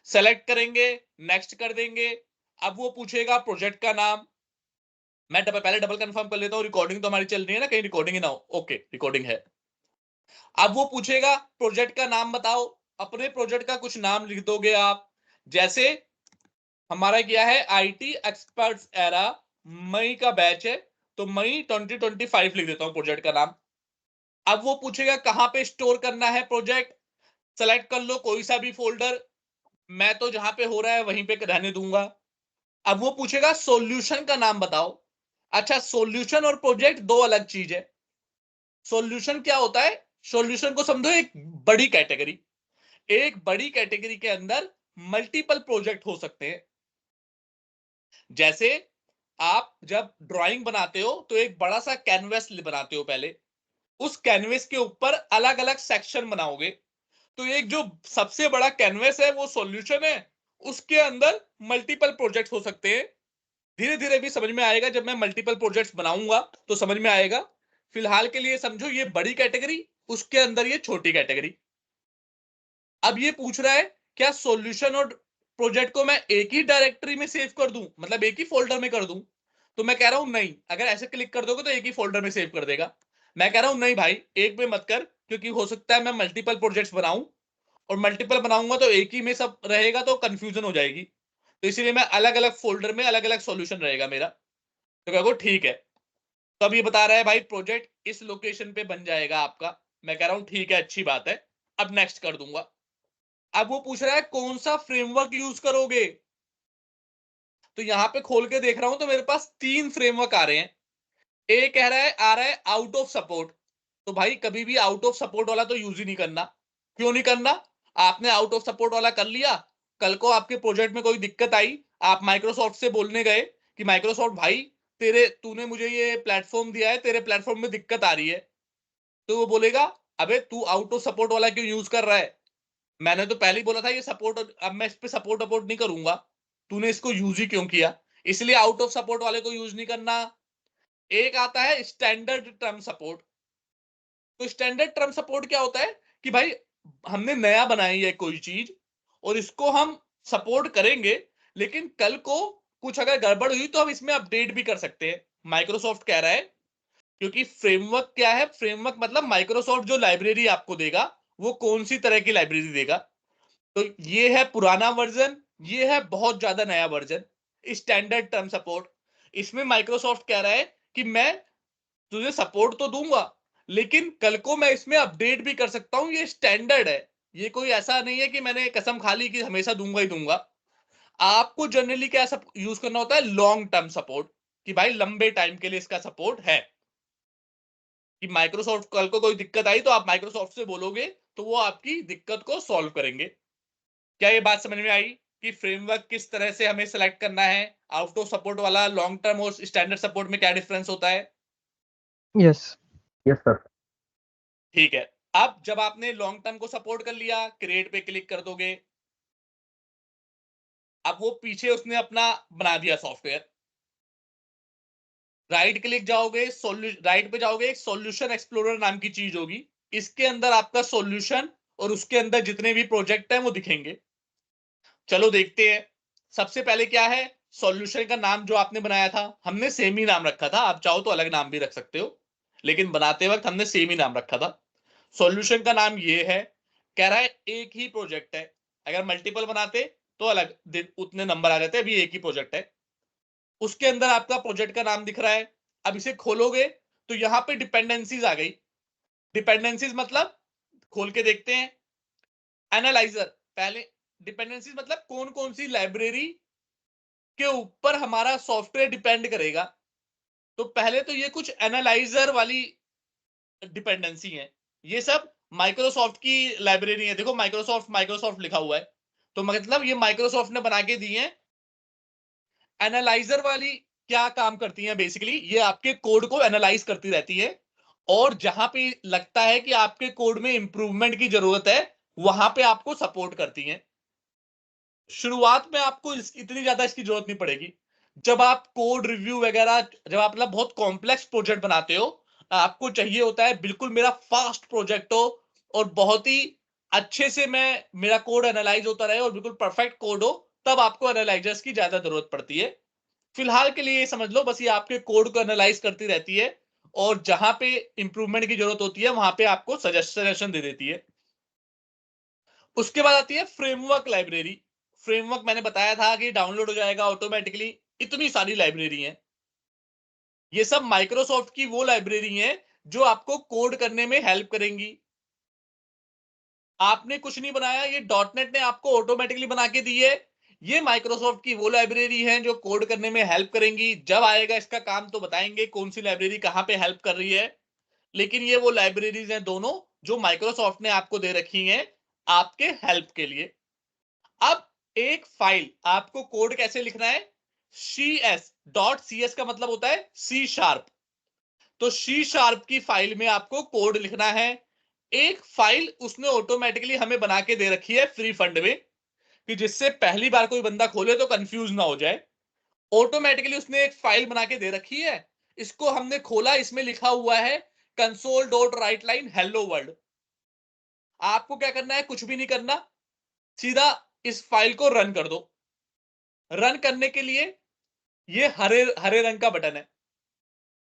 सेलेक्ट करेंगे, नेक्स्ट कर देंगे। अब वो पूछेगा प्रोजेक्ट का नाम। मैं पहले डबल कंफर्म कर लेता हूँ, रिकॉर्डिंग तो हमारी चल रही है ना, कहीं रिकॉर्डिंग ही ना हो। ओके रिकॉर्डिंग है। अब वो पूछेगा प्रोजेक्ट का नाम बताओ, अपने प्रोजेक्ट का कुछ नाम लिख दोगे आप। जैसे हमारा क्या है, IT एक्सपर्ट्स एरा, मई का बैच है, तो मई 2025 लिख देता हूं प्रोजेक्ट का नाम। अब वो पूछेगा कहां पे स्टोर करना है प्रोजेक्ट, सेलेक्ट कर लो कोई सा भी फोल्डर, मैं तो जहां पे हो रहा है वहीं पे रहने दूंगा। अब वो पूछेगा सॉल्यूशन का नाम बताओ। अच्छा, सॉल्यूशन और प्रोजेक्ट दो अलग चीज है। सॉल्यूशन क्या होता है? सॉल्यूशन को समझो एक बड़ी कैटेगरी, एक बड़ी कैटेगरी के अंदर मल्टीपल प्रोजेक्ट हो सकते हैं। जैसे आप जब ड्राइंग बनाते हो तो एक बड़ा सा कैनवस बनाते हो, पहले उस कैनवस के ऊपर अलग अलग सेक्शन बनाओगे, तो एक जो सबसे बड़ा कैनवस है वो सॉल्यूशन है, उसके अंदर मल्टीपल प्रोजेक्ट्स हो सकते हैं। धीरे धीरे भी समझ में आएगा, जब मैं मल्टीपल प्रोजेक्ट्स बनाऊंगा तो समझ में आएगा। फिलहाल के लिए समझो ये बड़ी कैटेगरी, उसके अंदर ये छोटी कैटेगरी। अब ये पूछ रहा है क्या सॉल्यूशन और प्रोजेक्ट को मैं एक ही डायरेक्टरी में सेव कर दूं, मतलब एक ही फोल्डर में कर दूं? तो मैं कह रहा हूं नहीं, अगर ऐसे क्लिक कर दोगे तो एक ही फोल्डर में सेव कर देगा। मैं कह रहा हूं नहीं भाई, एक में मत कर, क्योंकि हो सकता है मैं मल्टीपल प्रोजेक्ट्स बनाऊं, और मल्टीपल बनाऊंगा तो एक ही में सब रहेगा तो कंफ्यूजन हो जाएगी। तो इसीलिए मैं अलग अलग फोल्डर में अलग अलग सॉल्यूशन रहेगा मेरा। तो कहो ठीक है। तो अब ये बता रहा है भाई प्रोजेक्ट इस लोकेशन पे बन जाएगा आपका। मैं कह रहा हूं ठीक है, अच्छी बात है, अब नेक्स्ट कर दूंगा। अब वो पूछ रहा है कौन सा फ्रेमवर्क यूज करोगे। तो यहाँ पे खोल के देख रहा हूं तो मेरे पास 3 फ्रेमवर्क आ रहे हैं। ए कह रहा है आ रहा है आउट ऑफ सपोर्ट। तो भाई कभी भी आउट ऑफ सपोर्ट वाला तो यूज ही नहीं करना। क्यों नहीं करना? आपने आउट ऑफ सपोर्ट वाला कर लिया, कल को आपके प्रोजेक्ट में कोई दिक्कत आई, आप माइक्रोसॉफ्ट से बोलने गए कि माइक्रोसॉफ्ट भाई तूने मुझे ये प्लेटफॉर्म दिया है, तेरे प्लेटफॉर्म में दिक्कत आ रही है, तो वो बोलेगा अबे तू आउट ऑफ सपोर्ट वाला क्यों यूज कर रहा है? मैंने तो पहले ही बोला था ये सपोर्ट, अब मैं इस पे सपोर्ट नहीं करूंगा, तूने इसको यूज ही क्यों किया? इसलिए आउट ऑफ सपोर्ट वाले को यूज नहीं करना। एक आता है स्टैंडर्ड टर्म सपोर्ट। तो स्टैंडर्ड टर्म सपोर्ट क्या होता है कि भाई हमने नया बनाई है कोई चीज और इसको हम सपोर्ट करेंगे, लेकिन कल को कुछ अगर गड़बड़ हुई तो हम इसमें अपडेट भी कर सकते हैं। माइक्रोसॉफ्ट कह रहा है, क्योंकि फ्रेमवर्क क्या है, फ्रेमवर्क मतलब माइक्रोसॉफ्ट जो लाइब्रेरी आपको देगा वो कौन सी तरह की लाइब्रेरी देगा। तो ये है पुराना वर्जन, ये है बहुत ज्यादा नया वर्जन, स्टैंडर्ड टर्म सपोर्ट। इसमें माइक्रोसॉफ्ट कह रहा है कि मैं तुझे सपोर्ट तो दूंगा, लेकिन कल को मैं इसमें अपडेट भी कर सकता हूं, ये स्टैंडर्ड है। ये कोई ऐसा नहीं है कि मैंने कसम खा ली कि हमेशा दूंगा ही दूंगा। आपको जनरली क्या सब यूज करना होता है, लॉन्ग टर्म सपोर्ट, कि भाई लंबे टाइम के लिए इसका सपोर्ट है, कि माइक्रोसॉफ्ट कल को कोई दिक्कत आई तो आप माइक्रोसॉफ्ट से बोलोगे तो वो आपकी दिक्कत को सॉल्व करेंगे। क्या ये बात समझ में आई कि फ्रेमवर्क किस तरह से हमें सेलेक्ट करना है, आउट ऑफ सपोर्ट वाला, लॉन्ग टर्म और स्टैंडर्ड सपोर्ट में क्या डिफरेंस होता है? Yes. Yes, sir. ठीक है। अब जब आपने लॉन्ग टर्म को सपोर्ट कर लिया, क्रिएट पे क्लिक कर दोगे। अब वो पीछे उसने अपना बना दिया सॉफ्टवेयर। राइट क्लिक जाओगे, राइट पे जाओगे, एक सॉल्यूशन एक्सप्लोरर नाम की चीज होगी, इसके अंदर आपका सॉल्यूशन और उसके अंदर जितने भी प्रोजेक्ट हैं वो दिखेंगे। चलो देखते हैं। सबसे पहले क्या है, सॉल्यूशन का नाम जो आपने बनाया था, हमने सेम ही नाम रखा था, आप चाहो तो अलग नाम भी रख सकते हो, लेकिन बनाते वक्त हमने सेम ही नाम रखा था। सॉल्यूशन का नाम ये है। कह रहा है एक ही प्रोजेक्ट है, अगर मल्टीपल बनाते तो अलग उतने नंबर आ जाते, अभी एक ही प्रोजेक्ट है। उसके अंदर आपका प्रोजेक्ट का नाम दिख रहा है। अब इसे खोलोगे तो यहां पे डिपेंडेंसीज आ गई। डिपेंडेंसीज मतलब, खोल के देखते हैं, एनालाइजर। पहले डिपेंडेंसीज मतलब कौन कौन सी लाइब्रेरी के ऊपर हमारा सॉफ्टवेयर डिपेंड करेगा। तो पहले तो ये कुछ एनालाइजर वाली डिपेंडेंसी है, ये सब माइक्रोसॉफ्ट की लाइब्रेरी है। देखो माइक्रोसॉफ्ट माइक्रोसॉफ्ट लिखा हुआ है, तो मतलब ये माइक्रोसॉफ्ट ने बना के दी है। एनालाइजर वाली क्या काम करती है, बेसिकली ये आपके कोड को एनालाइज करती रहती है, और जहां पे लगता है कि आपके कोड में इंप्रूवमेंट की जरूरत है वहां पे आपको सपोर्ट करती है। शुरुआत में आपको इतनी ज्यादा इसकी जरूरत नहीं पड़ेगी। जब आप कोड रिव्यू वगैरह, जब आप मतलब बहुत कॉम्प्लेक्स प्रोजेक्ट बनाते हो, आपको चाहिए होता है बिल्कुल मेरा फास्ट प्रोजेक्ट हो और बहुत ही अच्छे से मेरा कोड एनालाइज होता रहे और बिल्कुल परफेक्ट कोड हो, तब आपको एनालाइजर्स की ज्यादा जरूरत पड़ती है। फिलहाल के लिए ये समझ लो बस ये आपके कोड को एनालाइज करती रहती है, और जहां पे इंप्रूवमेंट की जरूरत होती है वहां पे आपको सजेशन दे देती है। उसके बाद आती है फ्रेमवर्क लाइब्रेरी। फ्रेमवर्क मैंने बताया था कि डाउनलोड हो जाएगा ऑटोमेटिकली। इतनी सारी लाइब्रेरी हैं, ये सब माइक्रोसॉफ्ट की वो लाइब्रेरी हैं जो आपको कोड करने में हेल्प करेंगी। आपने कुछ नहीं बनाया, ये डॉटनेट ने आपको ऑटोमेटिकली बना के दी है। ये माइक्रोसॉफ्ट की वो लाइब्रेरी है जो कोड करने में हेल्प करेंगी। जब आएगा इसका काम तो बताएंगे कौन सी लाइब्रेरी कहां पे हेल्प कर रही है, लेकिन ये वो लाइब्रेरीज हैं दोनों जो माइक्रोसॉफ्ट ने आपको दे रखी हैं आपके हेल्प के लिए। अब एक फाइल आपको कोड कैसे लिखना है, CS का मतलब होता है C#। तो C# की फाइल में आपको कोड लिखना है। एक फाइल उसने ऑटोमेटिकली हमें बना के दे रखी है फ्री फंड में, कि जिससे पहली बार कोई बंदा खोले तो कंफ्यूज ना हो जाए। ऑटोमेटिकली उसने एक फाइल बना के दे रखी है, इसको हमने खोला, इसमें लिखा हुआ है console.writeline hello world। आपको क्या करना है, कुछ भी नहीं करना, सीधा इस फाइल को रन कर दो। रन करने के लिए ये हरे हरे रंग का बटन है,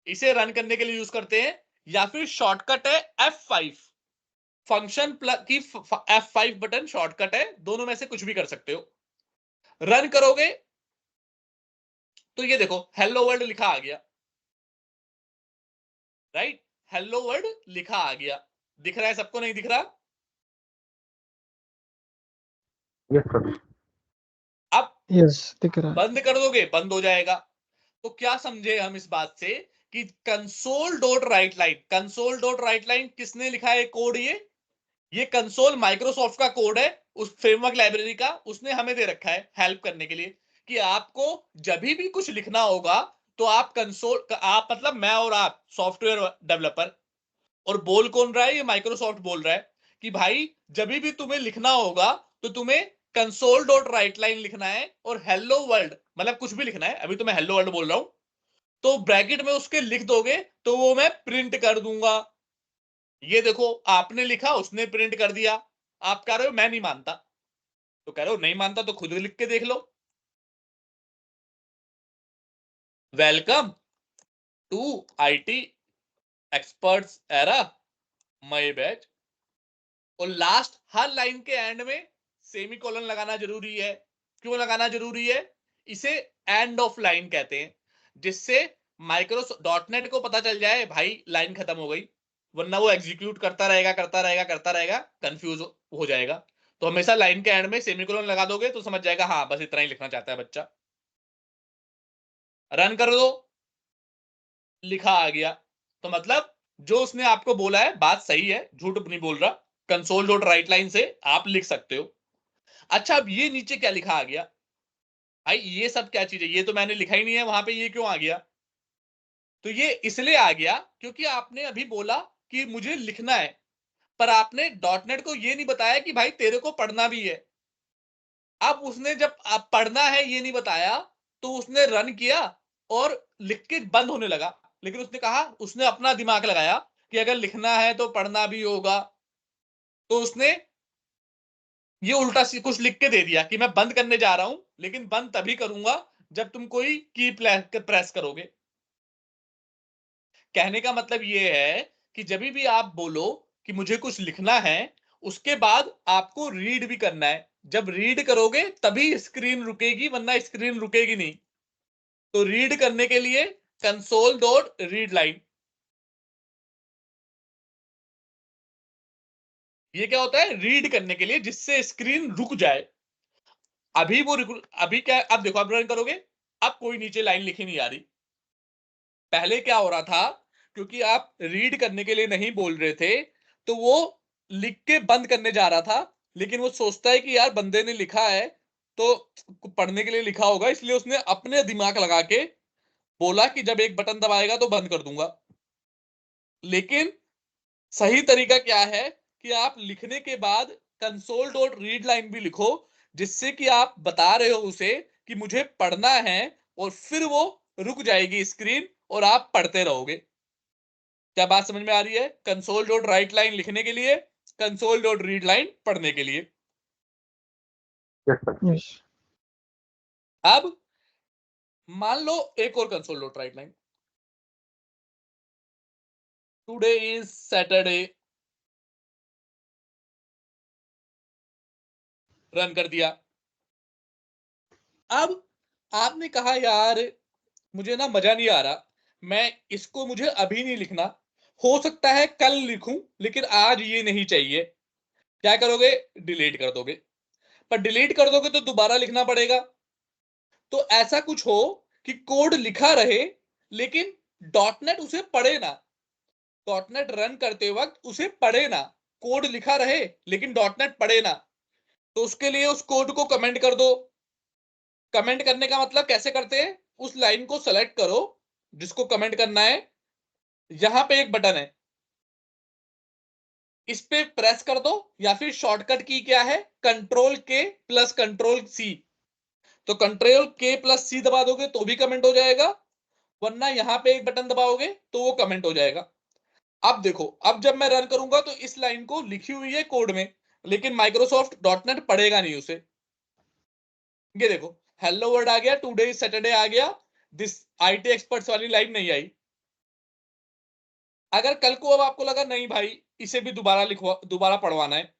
इसे रन करने के लिए यूज करते हैं, या फिर शॉर्टकट है F5। फंक्शन प्लग की F5 बटन शॉर्टकट है, दोनों में से कुछ भी कर सकते हो। रन करोगे तो ये देखो हेलो वर्ल्ड लिखा आ गया, राइट, हेलो वर्ल्ड लिखा आ गया। दिख रहा है सबको, नहीं दिख रहा? Yes, sir. अब यस दिख रहा है। बंद कर दोगे बंद हो जाएगा। तो क्या समझे हम इस बात से कि console dot write line, console dot write line किसने लिखा है कोड? ये कंसोल माइक्रोसॉफ्ट का कोड है, उस फ्रेमवर्क लाइब्रेरी का, उसने हमें दे रखा है हेल्प करने के लिए कि आपको जब भी कुछ लिखना होगा तो आप कंसोल, आप मतलब मैं और आप सॉफ्टवेयर डेवलपर, और बोल कौन रहा है? ये माइक्रोसॉफ्ट बोल रहा है कि भाई जब भी तुम्हें लिखना होगा तो तुम्हें कंसोल डॉट राइट लाइन लिखना है और हेलो वर्ल्ड, मतलब कुछ भी लिखना है, अभी तो मैं हेलो वर्ल्ड बोल रहा हूं, तो ब्रैकेट में उसके लिख दोगे तो वो मैं प्रिंट कर दूंगा। ये देखो आपने लिखा, उसने प्रिंट कर दिया। आप कह रहे हो मैं नहीं मानता, तो कह रहे हो नहीं मानता तो खुद लिख के देख लो। Welcome to IT experts era, my batch. और लास्ट हर लाइन के एंड में सेमी कोलन लगाना जरूरी है। क्यों लगाना जरूरी है? इसे एंड ऑफ लाइन कहते हैं, जिससे माइक्रोसॉफ्ट डॉटनेट को पता चल जाए भाई लाइन खत्म हो गई, वरना वो एग्जीक्यूट करता रहेगा करता रहेगा करता रहेगा, कंफ्यूज हो जाएगा। तो हमेशा लाइन के एंड में सेमीकोलन लगा दोगे तो समझ जाएगा हाँ बस इतना ही लिखना चाहता है बच्चा। रन कर दो, लिखा आ गया। तो मतलब जो उसने आपको बोला है बात सही है, झूठ नहीं बोल रहा। कंसोल डॉट राइट लाइन से आप लिख सकते हो। अच्छा अब ये नीचे क्या लिखा आ गया भाई? ये सब क्या चीज है? ये तो मैंने लिखा ही नहीं है, वहां पे ये क्यों आ गया? तो ये इसलिए आ गया क्योंकि आपने अभी बोला कि मुझे लिखना है, पर आपने डॉटनेट को ये नहीं बताया कि भाई तेरे को पढ़ना भी है। अब उसने जब आप पढ़ना है ये नहीं बताया तो उसने रन किया और लिख के बंद होने लगा। लेकिन उसने कहा, उसने अपना दिमाग लगाया कि अगर लिखना है तो पढ़ना भी होगा, तो उसने ये उल्टा सी कुछ लिख के दे दिया कि मैं बंद करने जा रहा हूं, लेकिन बंद तभी करूंगा जब तुम कोई की प्रेस करोगे। कहने का मतलब ये है कि जब भी आप बोलो कि मुझे कुछ लिखना है, उसके बाद आपको रीड भी करना है। जब रीड करोगे तभी स्क्रीन रुकेगी, वरना स्क्रीन रुकेगी नहीं। तो रीड करने के लिए कंसोल डॉट रीड लाइन, ये क्या होता है? रीड करने के लिए, जिससे स्क्रीन रुक जाए। अभी वो अभी क्या, अब देखो आप रन करोगे, अब कोई नीचे लाइन लिखी नहीं आ रही। पहले क्या हो रहा था, क्योंकि आप रीड करने के लिए नहीं बोल रहे थे तो वो लिख के बंद करने जा रहा था, लेकिन वो सोचता है कि यार बंदे ने लिखा है तो पढ़ने के लिए लिखा होगा, इसलिए उसने अपने दिमाग लगा के बोला कि जब एक बटन दबाएगा तो बंद कर दूंगा। लेकिन सही तरीका क्या है कि आप लिखने के बाद कंसोल डॉट रीड लाइन भी लिखो, जिससे कि आप बता रहे हो उसे कि मुझे पढ़ना है, और फिर वो रुक जाएगी स्क्रीन और आप पढ़ते रहोगे। क्या बात समझ में आ रही है? कंसोल डॉट राइट लाइन लिखने के लिए, कंसोल डॉट रीड लाइन पढ़ने के लिए। Yes, sir. यस अब मान लो एक और console dot write line, today is Saturday, run कर दिया। अब आपने कहा यार मुझे ना मजा नहीं आ रहा, मैं इसको, मुझे अभी नहीं लिखना, हो सकता है कल लिखूं, लेकिन आज ये नहीं चाहिए। क्या करोगे? डिलीट कर दोगे। पर डिलीट कर दोगे तो दोबारा लिखना पड़ेगा। तो ऐसा कुछ हो कि कोड लिखा रहे लेकिन डॉटनेट उसे पढ़े ना, डॉटनेट रन करते वक्त उसे पढ़े ना। कोड लिखा रहे लेकिन डॉटनेट पढ़े ना, तो उसके लिए उस कोड को कमेंट कर दो। कमेंट करने का मतलब कैसे करते हैं? उस लाइन को सेलेक्ट करो जिसको कमेंट करना है, यहां पे एक बटन है, इस पे प्रेस कर दो, या फिर शॉर्टकट की क्या है, कंट्रोल के प्लस कंट्रोल सी। तो कंट्रोल के प्लस सी दबा दोगे तो भी कमेंट हो जाएगा, वरना यहां पे एक बटन दबाओगे तो वो कमेंट हो जाएगा। अब देखो, अब जब मैं रन करूंगा तो इस लाइन को लिखी हुई है कोड में, लेकिन माइक्रोसॉफ्ट डॉटनेट पढ़ेगा नहीं उसे। ये देखो, हेलो वर्ड आ गया, टुडे सैटरडे आ गया, दिस आईटी एक्सपर्ट्स वाली लाइन नहीं आई। अगर कल को अब आपको लगा नहीं भाई इसे भी दोबारा लिखवा, दोबारा पढ़वाना है,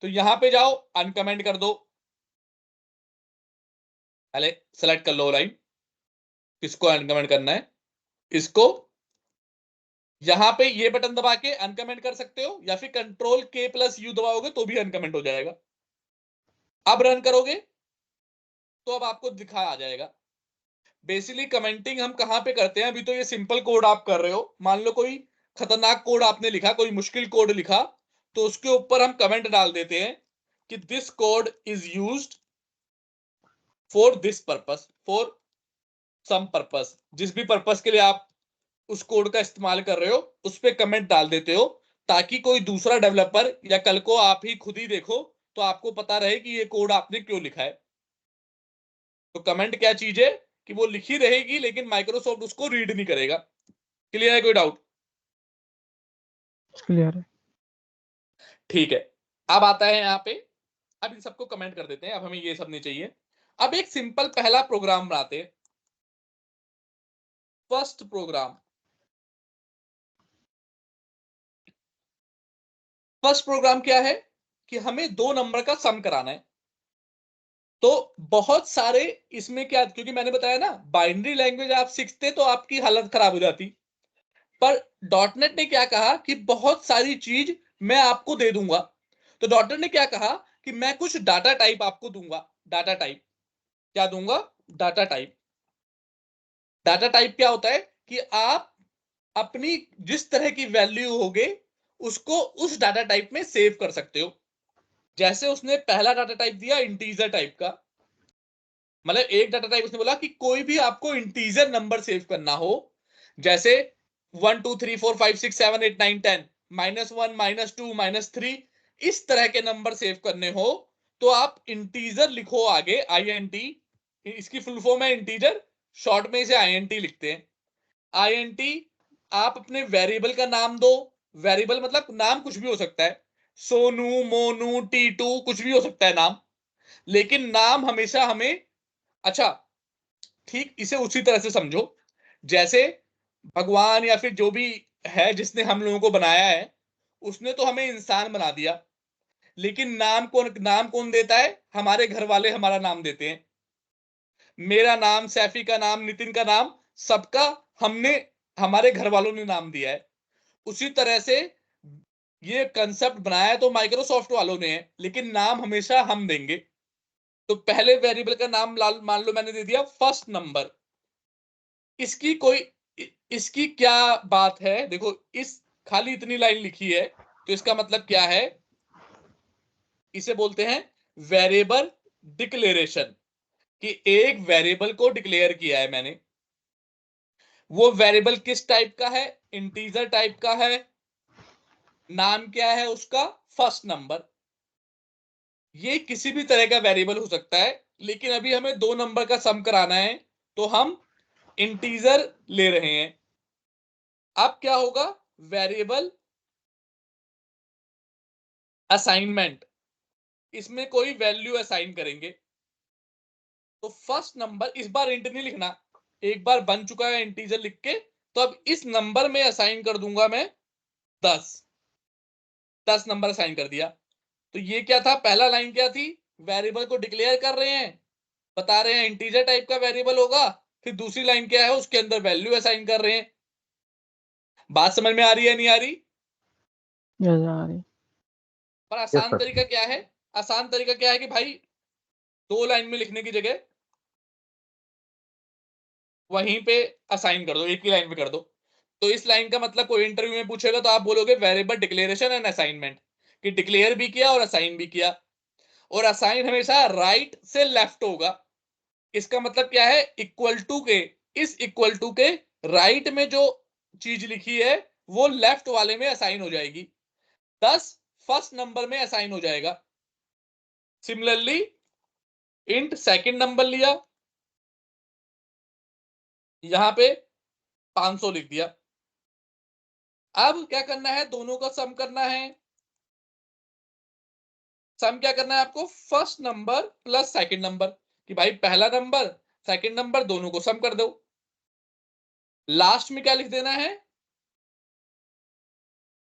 तो यहां पे जाओ, अनकमेंट कर दो। पहले सेलेक्ट कर लो लाइन, किसको अनकमेंट करना है, इसको। यहां पे ये बटन दबा के अनकमेंट कर सकते हो, या फिर कंट्रोल के प्लस यू दबाओगे तो भी अनकमेंट हो जाएगा। अब रन करोगे तो अब आपको दिखा आ जाएगा। बेसिकली कमेंटिंग हम कहां पे करते हैं, अभी तो ये सिंपल कोड आप कर रहे हो, मान लो कोई खतरनाक कोड आपने लिखा, कोई मुश्किल कोड लिखा, तो उसके ऊपर हम कमेंट डाल देते हैं कि this code is used for this purpose, for some purpose, जिस भी पर्पस के लिए आप उस कोड का इस्तेमाल कर रहे हो उस पे कमेंट डाल देते हो, ताकि कोई दूसरा डेवलपर या कल को आप ही खुद ही देखो तो आपको पता रहे कि ये कोड आपने क्यों लिखा है। तो कमेंट क्या चीज है कि वो लिखी रहेगी लेकिन माइक्रोसॉफ्ट उसको रीड नहीं करेगा। क्लियर है, कोई डाउट? क्लियर है। ठीक है, अब आता है यहाँ पे, अब इन सबको कमेंट कर देते हैं, अब हमें ये सब नहीं चाहिए। अब एक सिंपल पहला प्रोग्राम बनाते हैं, फर्स्ट प्रोग्राम। फर्स्ट प्रोग्राम क्या है कि हमें दो नंबर का सम कराना है। तो बहुत सारे इसमें क्या, क्योंकि मैंने बताया ना बाइनरी लैंग्वेज आप सीखते तो आपकी हालत खराब हो जाती, पर डॉटनेट ने क्या कहा कि बहुत सारी चीज मैं आपको दे दूंगा। तो डॉटनेट ने क्या कहा कि मैं कुछ डाटा टाइप आपको दूंगा। डाटा टाइप क्या दूंगा? Data type. डाटा टाइप क्या होता है कि आप अपनी जिस तरह की वैल्यू होगे उसको उस डाटा टाइप में सेव कर सकते हो। जैसे उसने पहला डाटा टाइप दिया इंटीजर टाइप का, मतलब एक डाटा टाइप उसने बोला कि कोई भी आपको इंटीजर नंबर सेव करना हो, जैसे 1 2 3 4 5 6 7 8 9 10 -1 -2 -3, इस तरह के नंबर सेव करने हो तो आप इंटीजर लिखो आगे INT, इसकी फुल फॉर्म है इंटीजर, शॉर्ट में इसे INT लिखते हैं। INT आप अपने वेरिएबल का नाम दो, वेरिएबल मतलब नाम कुछ भी हो सकता है, सोनू, मोनू, टीटू, कुछ भी हो सकता है नाम, लेकिन नाम हमेशा हमें, अच्छा ठीक इसे उसी तरह से समझो जैसे भगवान या फिर जो भी है जिसने हम लोगों को बनाया है उसने तो हमें इंसान बना दिया, लेकिन नाम कौन देता है? हमारे घर वाले हमारा नाम देते हैं। मेरा नाम, सैफी का नाम, नितिन का नाम, सबका हमने, हमारे घर वालों ने नाम दिया है। उसी तरह से ये कंसेप्ट बनाया तो माइक्रोसॉफ्ट वालों ने है, लेकिन नाम हमेशा हम देंगे। तो पहले वेरिएबल का नाम मान लो मैंने दे दिया फर्स्ट नंबर। इसकी कोई इसकी क्या बात है, देखो इस खाली इतनी लाइन लिखी है तो इसका मतलब क्या है? इसे बोलते हैं वेरिएबल डिक्लेरेशन, कि एक वेरिएबल को डिक्लेयर किया है मैंने। वो वेरिएबल किस टाइप का है? इंटीजर टाइप का है। नाम क्या है उसका? First number. ये किसी भी तरह का वेरिएबल हो सकता है, लेकिन अभी हमें दो नंबर का सम कराना है तो हम इंटीजर ले रहे हैं। अब क्या होगा? वेरिएबल असाइनमेंट, इसमें कोई वैल्यू असाइन करेंगे। तो फर्स्ट नंबर, इस बार इंट नहीं लिखना, एक बार बन चुका है इंटीजर लिख के, तो अब इस नंबर में असाइन कर दूंगा मैं 10। 10 नंबर असाइन कर दिया। तो ये क्या था? पहला लाइन क्या थी? वेरिएबल को डिक्लेयर कर रहे हैं, बता रहे हैं इंटीजर टाइप का वेरिएबल होगा। फिर दूसरी लाइन क्या है? उसके अंदर वैल्यू असाइन कर रहे हैं। बात समझ में आ रही है नहीं आ रही? यस आ रही। पर यस आसान सर। तरीका क्या है? आसान तरीका क्या है कि भाई दो लाइन में लिखने की जगह वहीं पे असाइन कर दो, एक ही लाइन में कर दो। तो इस लाइन का मतलब कोई इंटरव्यू में पूछेगा तो आप बोलोगे वेरिएबल डिक्लेरेशन एंड असाइनमेंट, कि डिक्लेयर भी किया और असाइन भी किया। और असाइन हमेशा राइट से लेफ्ट होगा। इसका मतलब क्या है? इक्वल टू के, इस इक्वल टू के राइट में जो चीज लिखी है वो लेफ्ट वाले में असाइन हो जाएगी। 10 फर्स्ट नंबर में असाइन हो जाएगा। सिमिलरली इंट सेकंड नंबर लिया, यहां पे 500 लिख दिया। अब क्या करना है? दोनों का सम करना है। सम क्या करना है आपको? First number plus second number, कि भाई पहला नंबर सेकंड नंबर दोनों को सम कर दो। लास्ट में क्या लिख देना है?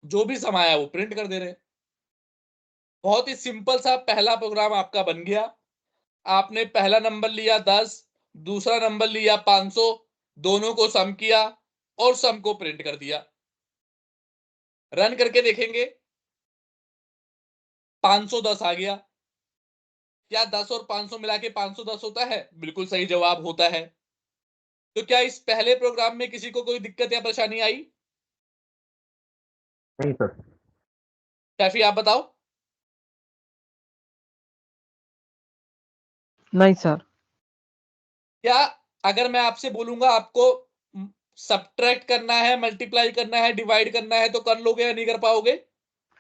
जो भी सम आया वो प्रिंट कर दे रहे हैं। बहुत ही सिंपल सा पहला प्रोग्राम आपका बन गया। आपने पहला नंबर लिया 10, दूसरा नंबर लिया 500, दोनों को सम किया और सम को प्रिंट कर दिया। रन करके देखेंगे, 510 आ गया। क्या 10 और 500 मिला के 510 होता है? बिल्कुल सही जवाब होता है। तो क्या इस पहले प्रोग्राम में किसी को कोई दिक्कत या परेशानी आई? नहीं सर। कैफी आप बताओ। नहीं सर। क्या अगर मैं आपसे बोलूंगा आपको सब्ट्रैक्ट करना है, मल्टीप्लाई करना है, डिवाइड करना है, तो कर लोगे या नहीं कर पाओगे?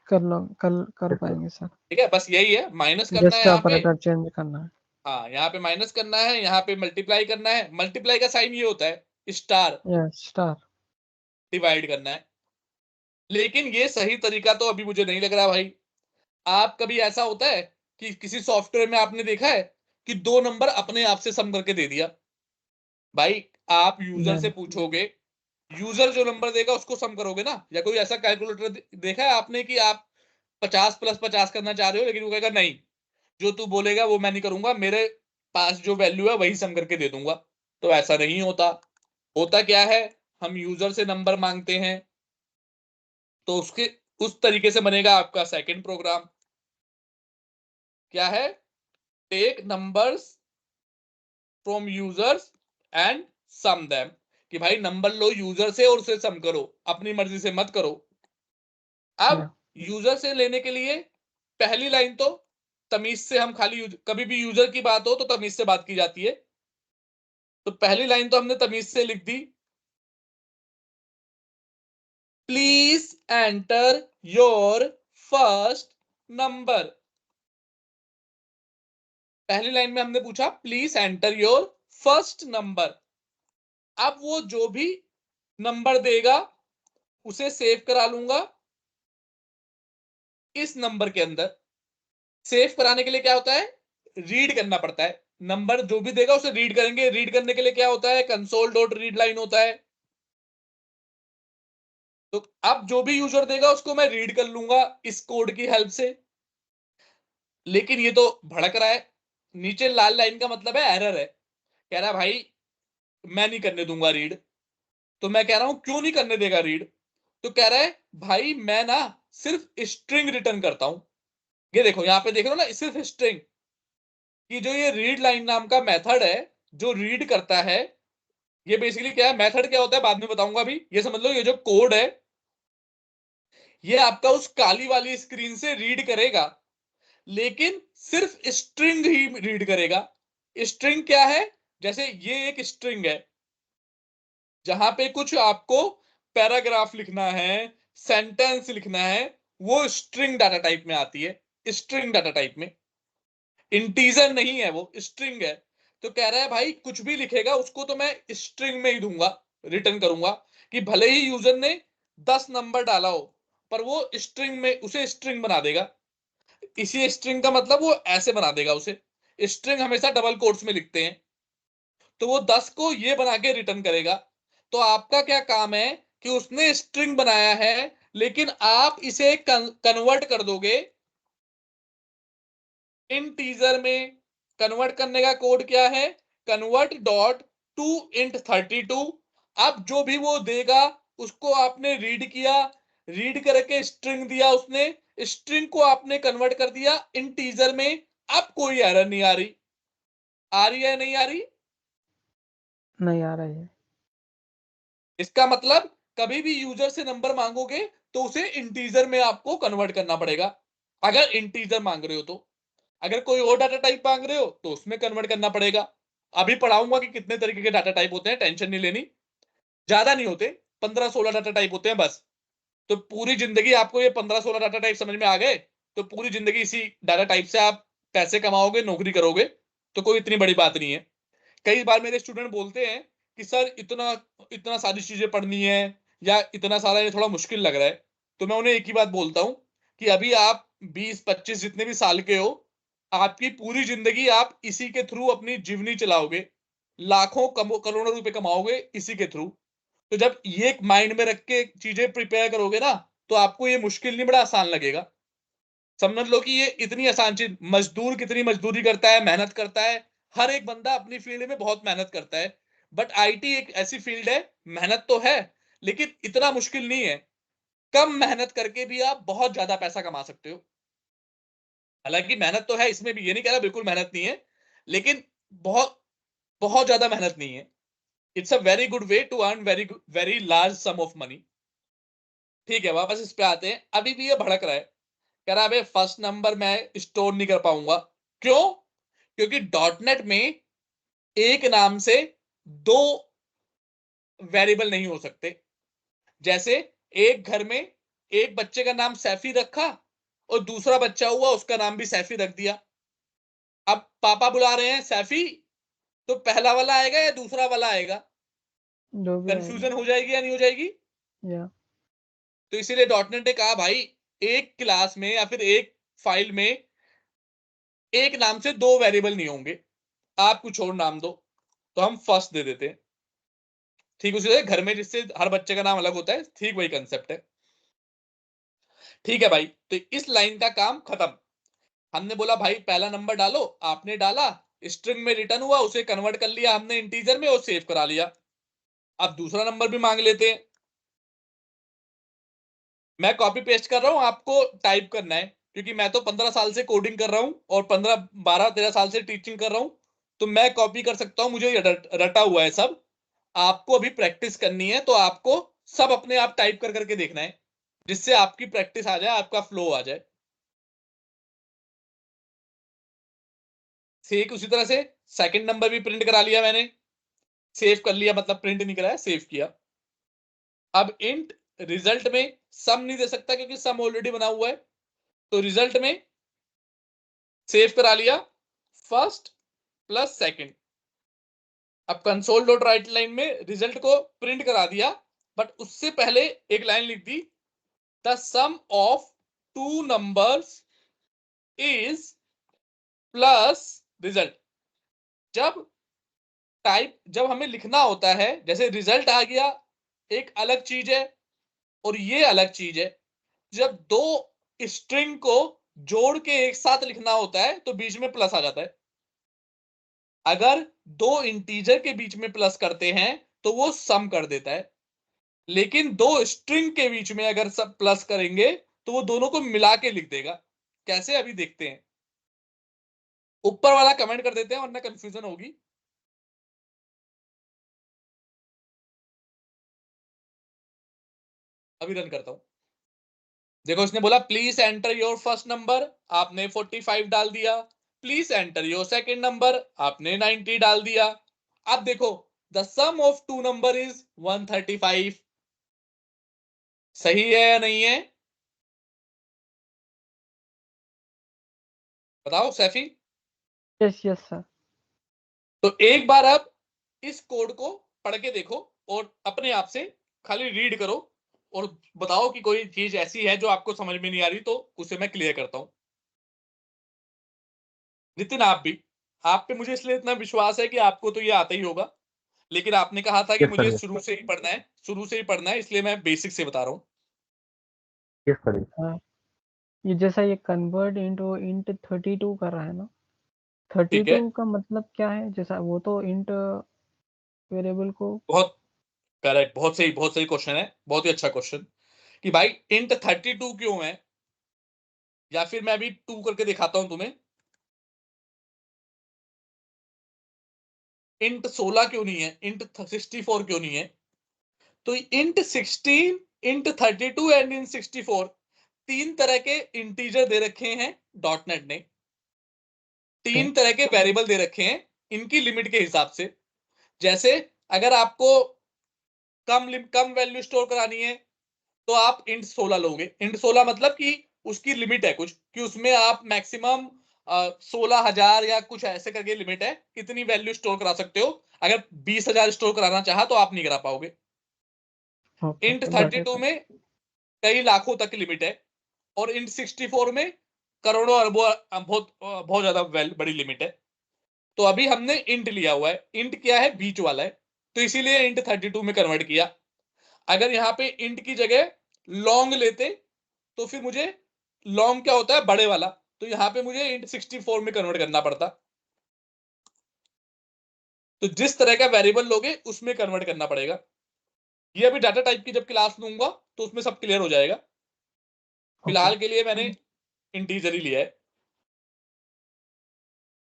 कर यस सर। पाएंगे सर। ठीक है, बस यही है, माइनस करना है जस्ट यहाँ पे। ऑपरेटर चेंज करना है। हाँ, यहाँ पे माइनस करना है, यहाँ पे मल्टीप्लाई करना है। मल्टीप्लाई का साइन ये होता है स्टार, यस स्टार। डिवाइड करना है। लेकिन ये सही तरीका तो अभी मुझे नहीं लग रहा भाई। आप कभी ऐसा होता है कि किसी सॉफ्टवेयर में आपने देखा है कि दो नंबर अपने आप से सम करके दे दिया? भाई आप यूजर से नहीं। पूछोगे, यूजर जो नंबर देगा उसको सम करोगे ना। या कोई ऐसा कैलकुलेटर देखा है आपने कि आप 50 + 50 करना चाह रहे हो, लेकिन वो कहेगा नहीं, जो तू बोलेगा वो मैं नहीं करूंगा, मेरे पास जो वैल्यू है वही सम करके दे दूंगा। तो ऐसा नहीं होता। होता क्या है, हम यूजर से नंबर मांगते हैं, तो उसके उस तरीके से बनेगा आपका सेकंड प्रोग्राम। क्या है? Take numbers from users and sum them. कि भाई नंबर लो यूजर से और उसे सम करो, अपनी मर्जी से मत करो। अब यूजर से लेने के लिए पहली लाइन तो तमीज से हम खाली कभी भी यूजर की बात हो तो तमीज से बात की जाती है। तो पहली लाइन तो हमने तमीज से लिख दी, please enter your first number. पहली लाइन में हमने पूछा please enter your first number. अब वो जो भी नंबर देगा उसे सेव करा लूंगा इस नंबर के अंदर। सेव कराने के लिए क्या होता है, रीड करना पड़ता है। नंबर जो भी देगा उसे रीड करेंगे। रीड करने के लिए क्या होता है, कंसोल डॉट रीड लाइन होता है। तो अब जो भी यूजर देगा उसको मैं रीड कर लूंगा इस कोड की हेल्प से। लेकिन ये तो भड़क रहा है। नीचे लाल लाइन का मतलब है एरर है। कह रहा है भाई मैं नहीं करने दूंगा रीड। तो मैं कह रहा हूं क्यों नहीं करने देगा रीड? तो कह रहा है भाई मैं ना सिर्फ स्ट्रिंग रिटर्न करता हूं। ये देखो यहां पे देख रहे हो ना, सिर्फ स्ट्रिंग। कि जो ये रीड लाइन नाम का मेथड है जो रीड करता है, ये बेसिकली क्या है, मेथड क्या होता है बाद में बताऊंगा। अभी ये समझ लो, ये जो कोड है ये आपका उस काली वाली स्क्रीन से रीड करेगा, लेकिन सिर्फ स्ट्रिंग ही रीड करेगा। स्ट्रिंग क्या है, जैसे ये एक स्ट्रिंग है जहां पे कुछ आपको पैराग्राफ लिखना है, सेंटेंस लिखना है, वो स्ट्रिंग डाटा टाइप में आती है। स्ट्रिंग डाटा टाइप में, इंटीजर नहीं है, वो स्ट्रिंग है। तो कह रहा है भाई कुछ भी लिखेगा उसको तो मैं स्ट्रिंग में ही दूंगा, रिटर्न करूंगा। कि भले ही यूजर ने 10 नंबर डाला हो, पर वो स्ट्रिंग में उसे स्ट्रिंग बना देगा। इसी स्ट्रिंग का मतलब वो ऐसे बना देगा उसे। स्ट्रिंग हमेशा डबल कोट्स में लिखते हैं। तो वो 10 को ये बना के रिटर्न करेगा। तो आपका क्या काम है कि उसने स्ट्रिंग बनाया है, लेकिन आप इसे कन्वर्ट कर दोगे इंटीजर में। कन्वर्ट करने का कोड क्या है, कन्वर्ट डॉट टू इंट 32। अब जो भी वो देगा उसको आपने रीड किया, रीड करके स्ट्रिंग दिया उसने, स्ट्रिंग को आपने कन्वर्ट कर दिया इंटीजर में। अब कोई एरर नहीं आ रही है नहीं आ रही? नहीं आ रही है। इसका मतलब कभी भी यूजर से नंबर मांगोगे तो उसे इंटीजर में आपको कन्वर्ट करना पड़ेगा, अगर इंटीजर मांग रहे हो तो। अगर कोई और डाटा टाइप मांग रहे हो तो उसमें कन्वर्ट करना पड़ेगा। अभी पढ़ाऊंगा कि कितने तरीके के डाटा टाइप होते हैं, टेंशन नहीं लेनी। ज्यादा नहीं होते, 15-16 डाटा टाइप होते हैं बस। तो पूरी जिंदगी आपको ये 15-16 डाटा टाइप समझ में आ गए, तो पूरी जिंदगी इसी डाटा टाइप से आप पैसे कमाओगे, नौकरी करोगे। तो कोई इतनी बड़ी बात नहीं है। कई बार मेरे स्टूडेंट बोलते हैं कि सर इतना इतना सारी चीजें पढ़नी है, या इतना सारा ये थोड़ा मुश्किल लग रहा है। तो मैं उन्हें एक ही बात बोलता हूं कि अभी आप 20-25 जितने भी साल के हो, आपकी पूरी जिंदगी आप इसी के थ्रू अपनी जीवनी चलाओगे, लाखों करोड़ों रुपए कमाओगे इसी के थ्रू। तो जब ये माइंड में रख के चीजें प्रिपेयर करोगे ना, तो आपको ये मुश्किल नहीं, बड़ा आसान लगेगा। समझ लो कि ये इतनी आसान चीज, मजदूर कितनी मजदूरी करता है, मेहनत करता है। हर एक बंदा अपनी फील्ड में बहुत मेहनत करता है। बट आईटी एक ऐसी फील्ड है, मेहनत तो है लेकिन इतना मुश्किल नहीं है। कम मेहनत करके भी आप बहुत ज्यादा पैसा कमा सकते हो। हालांकि मेहनत तो है इसमें भी, ये नहीं कह रहा बिल्कुल मेहनत नहीं है, लेकिन बहुत बहुत ज्यादा मेहनत नहीं है। It's a very good way to earn very large sum of money. ठीक है, वापस इस पे आते हैं। अभी भी ये भड़क रहा है, कह रहा है फर्स्ट नंबर मैं स्टोर नहीं कर पाऊंगा। क्यों? क्योंकि डॉट नेट में एक नाम से दो वेरिएबल नहीं हो सकते। जैसे एक घर में एक बच्चे का नाम सैफी रखा और दूसरा बच्चा हुआ उसका नाम भी सैफी रख दिया। अब पापा बुला रहे हैं सैफी, तो पहला वाला आएगा या दूसरा वाला आएगा? जो भी आएगा। कंफ्यूजन हो जाएगी या नहीं हो जाएगी? या तो इसीलिए डॉट नेट ने कहा भाई एक क्लास में या फिर एक फाइल में एक नाम से दो वेरिएबल नहीं होंगे, आप कुछ और नाम दो। तो हम फर्स्ट दे देते हैं। ठीक उसी तरह घर में जिससे हर बच्चे का नाम अलग होता है, ठीक वही कंसेप्ट है। ठीक है भाई, तो इस लाइन का काम खत्म। हमने बोला भाई पहला नंबर डालो, आपने डाला, स्ट्रिंग में रिटर्न हुआ, उसे कन्वर्ट कर लिया हमने इंटीजर में और सेव करा लिया। अब दूसरा नंबर भी मांग लेते हैं। मैं कॉपी पेस्ट कर रहा हूं, आपको टाइप करना है, क्योंकि मैं तो 15 साल से कोडिंग कर रहा हूं और 12 13 साल से टीचिंग कर रहा हूं, तो मैं कॉपी कर सकता हूं, मुझे ये रटा हुआ है सब। आपको अभी प्रैक्टिस करनी है, तो आपको सब अपने आप टाइप कर करके देखना है, जिससे आपकी प्रैक्टिस आ जाए, आपका फ्लो आ जाए। ठीक उसी तरह से सेकंड नंबर भी प्रिंट करा लिया मैंने, सेव कर लिया, मतलब प्रिंट नहीं कराया, सेव किया। अब इंट रिजल्ट में सम नहीं दे सकता क्योंकि सम ऑलरेडी बना हुआ है, तो रिजल्ट में सेव करा लिया फर्स्ट प्लस सेकंड। अब कंसोल डॉट राइट लाइन में रिजल्ट को प्रिंट करा दिया, बट उससे पहले एक लाइन लिख दी, the sum of two numbers is plus result. जब हमें लिखना होता है, जैसे रिजल्ट आ गया एक अलग चीज है और ये अलग चीज है, जब दो स्ट्रिंग को जोड़ के एक साथ लिखना होता है तो बीच में प्लस आ जाता है। अगर दो इंटीजर के बीच में प्लस करते हैं तो वो सम कर देता है, लेकिन दो स्ट्रिंग के बीच में अगर सब प्लस करेंगे तो वो दोनों को मिला के लिख देगा। कैसे, अभी देखते हैं। ऊपर वाला कमेंट कर देते हैं वरना कंफ्यूजन होगी। अभी रन करता हूं। देखो इसने बोला please enter your first number, आपने 45 डाल दिया। Please enter your second number, आपने 90 डाल दिया। अब देखो the sum of two number is 135। सही है या नहीं है? बताओ सैफी। Yes yes sir. तो एक बार अब इस कोड को पढ़ के देखो और अपने आप से खाली रीड करो और बताओ कि कोई चीज ऐसी है जो आपको समझ में नहीं आ रही, तो उसे मैं क्लियर करता हूं। नितिन आप पे मुझे इसलिए इतना विश्वास है कि आपको तो ये आता ही होगा, लेकिन आपने कहा था कि यस सर, मुझे यस शुरू से ही पढ़ना है, शुरू से ही पढ़ना है, इसलिए मैं बेसिक से बता रहा हूँ। Yes sir. हाँ, ये जैसा ये कन्वर्ट इंटू इंट 32 कर रहा है ना, ठीक है, 32 का मतलब क्या है? जैसा वो तो इंट वेरिएबल को। बहुत करेक्ट, बहुत सही क्वेश्चन है, बहुत ही अच्छा क्वेश्चन कि भाई इंट 32 क्यों है, या फिर मैं अभी 2 करके दिखाता हूं तुम्हें। इंट 16 क्यों नहीं है, इंट 64 क्यों नहीं है? तो इंट 16, इंट 32 एंड इंट 64 तीन तरह के इंटीजर दे रखे हैं डॉट नेट ने, तीन तरह के वेरिएबल दे रखे हैं इनकी लिमिट के हिसाब से। जैसे अगर आपको कम वैल्यू स्टोर करानी है तो आप इंट 16 लोगे। इंट 16 मतलब कि उसकी लिमिट है कुछ, कि उसमें आप मैक्सिमम 16,000 या कुछ ऐसे करके लिमिट है, इतनी वैल्यू स्टोर करा सकते हो। अगर 20,000 स्टोर कराना चाहा तो आप नहीं करा पाओगे। Okay int okay, got 32 it. में कई लाखों तक लिमिट है, और इंट 64 में करोड़ों अरबों, बहुत बहुत ज्यादा बड़ी लिमिट है। तो अभी हमने इंट लिया हुआ है, इंट क्या है, बीच वाला है, तो इसीलिए इंट 32 में कन्वर्ट किया। अगर यहाँ पे इंट की जगह लॉन्ग लेते तो फिर मुझे, लॉन्ग क्या होता है, बड़े वाला, तो यहाँ पे मुझे इंट 64 में कन्वर्ट करना पड़ता। तो जिस तरह का वेरिएबल लोगे उसमें कन्वर्ट करना पड़ेगा। ये अभी डाटा टाइप की जब क्लास लूंगा तो उसमें सब क्लियर हो जाएगा। ओके फिलहाल के लिए मैंने इंटीजर ही लिया है।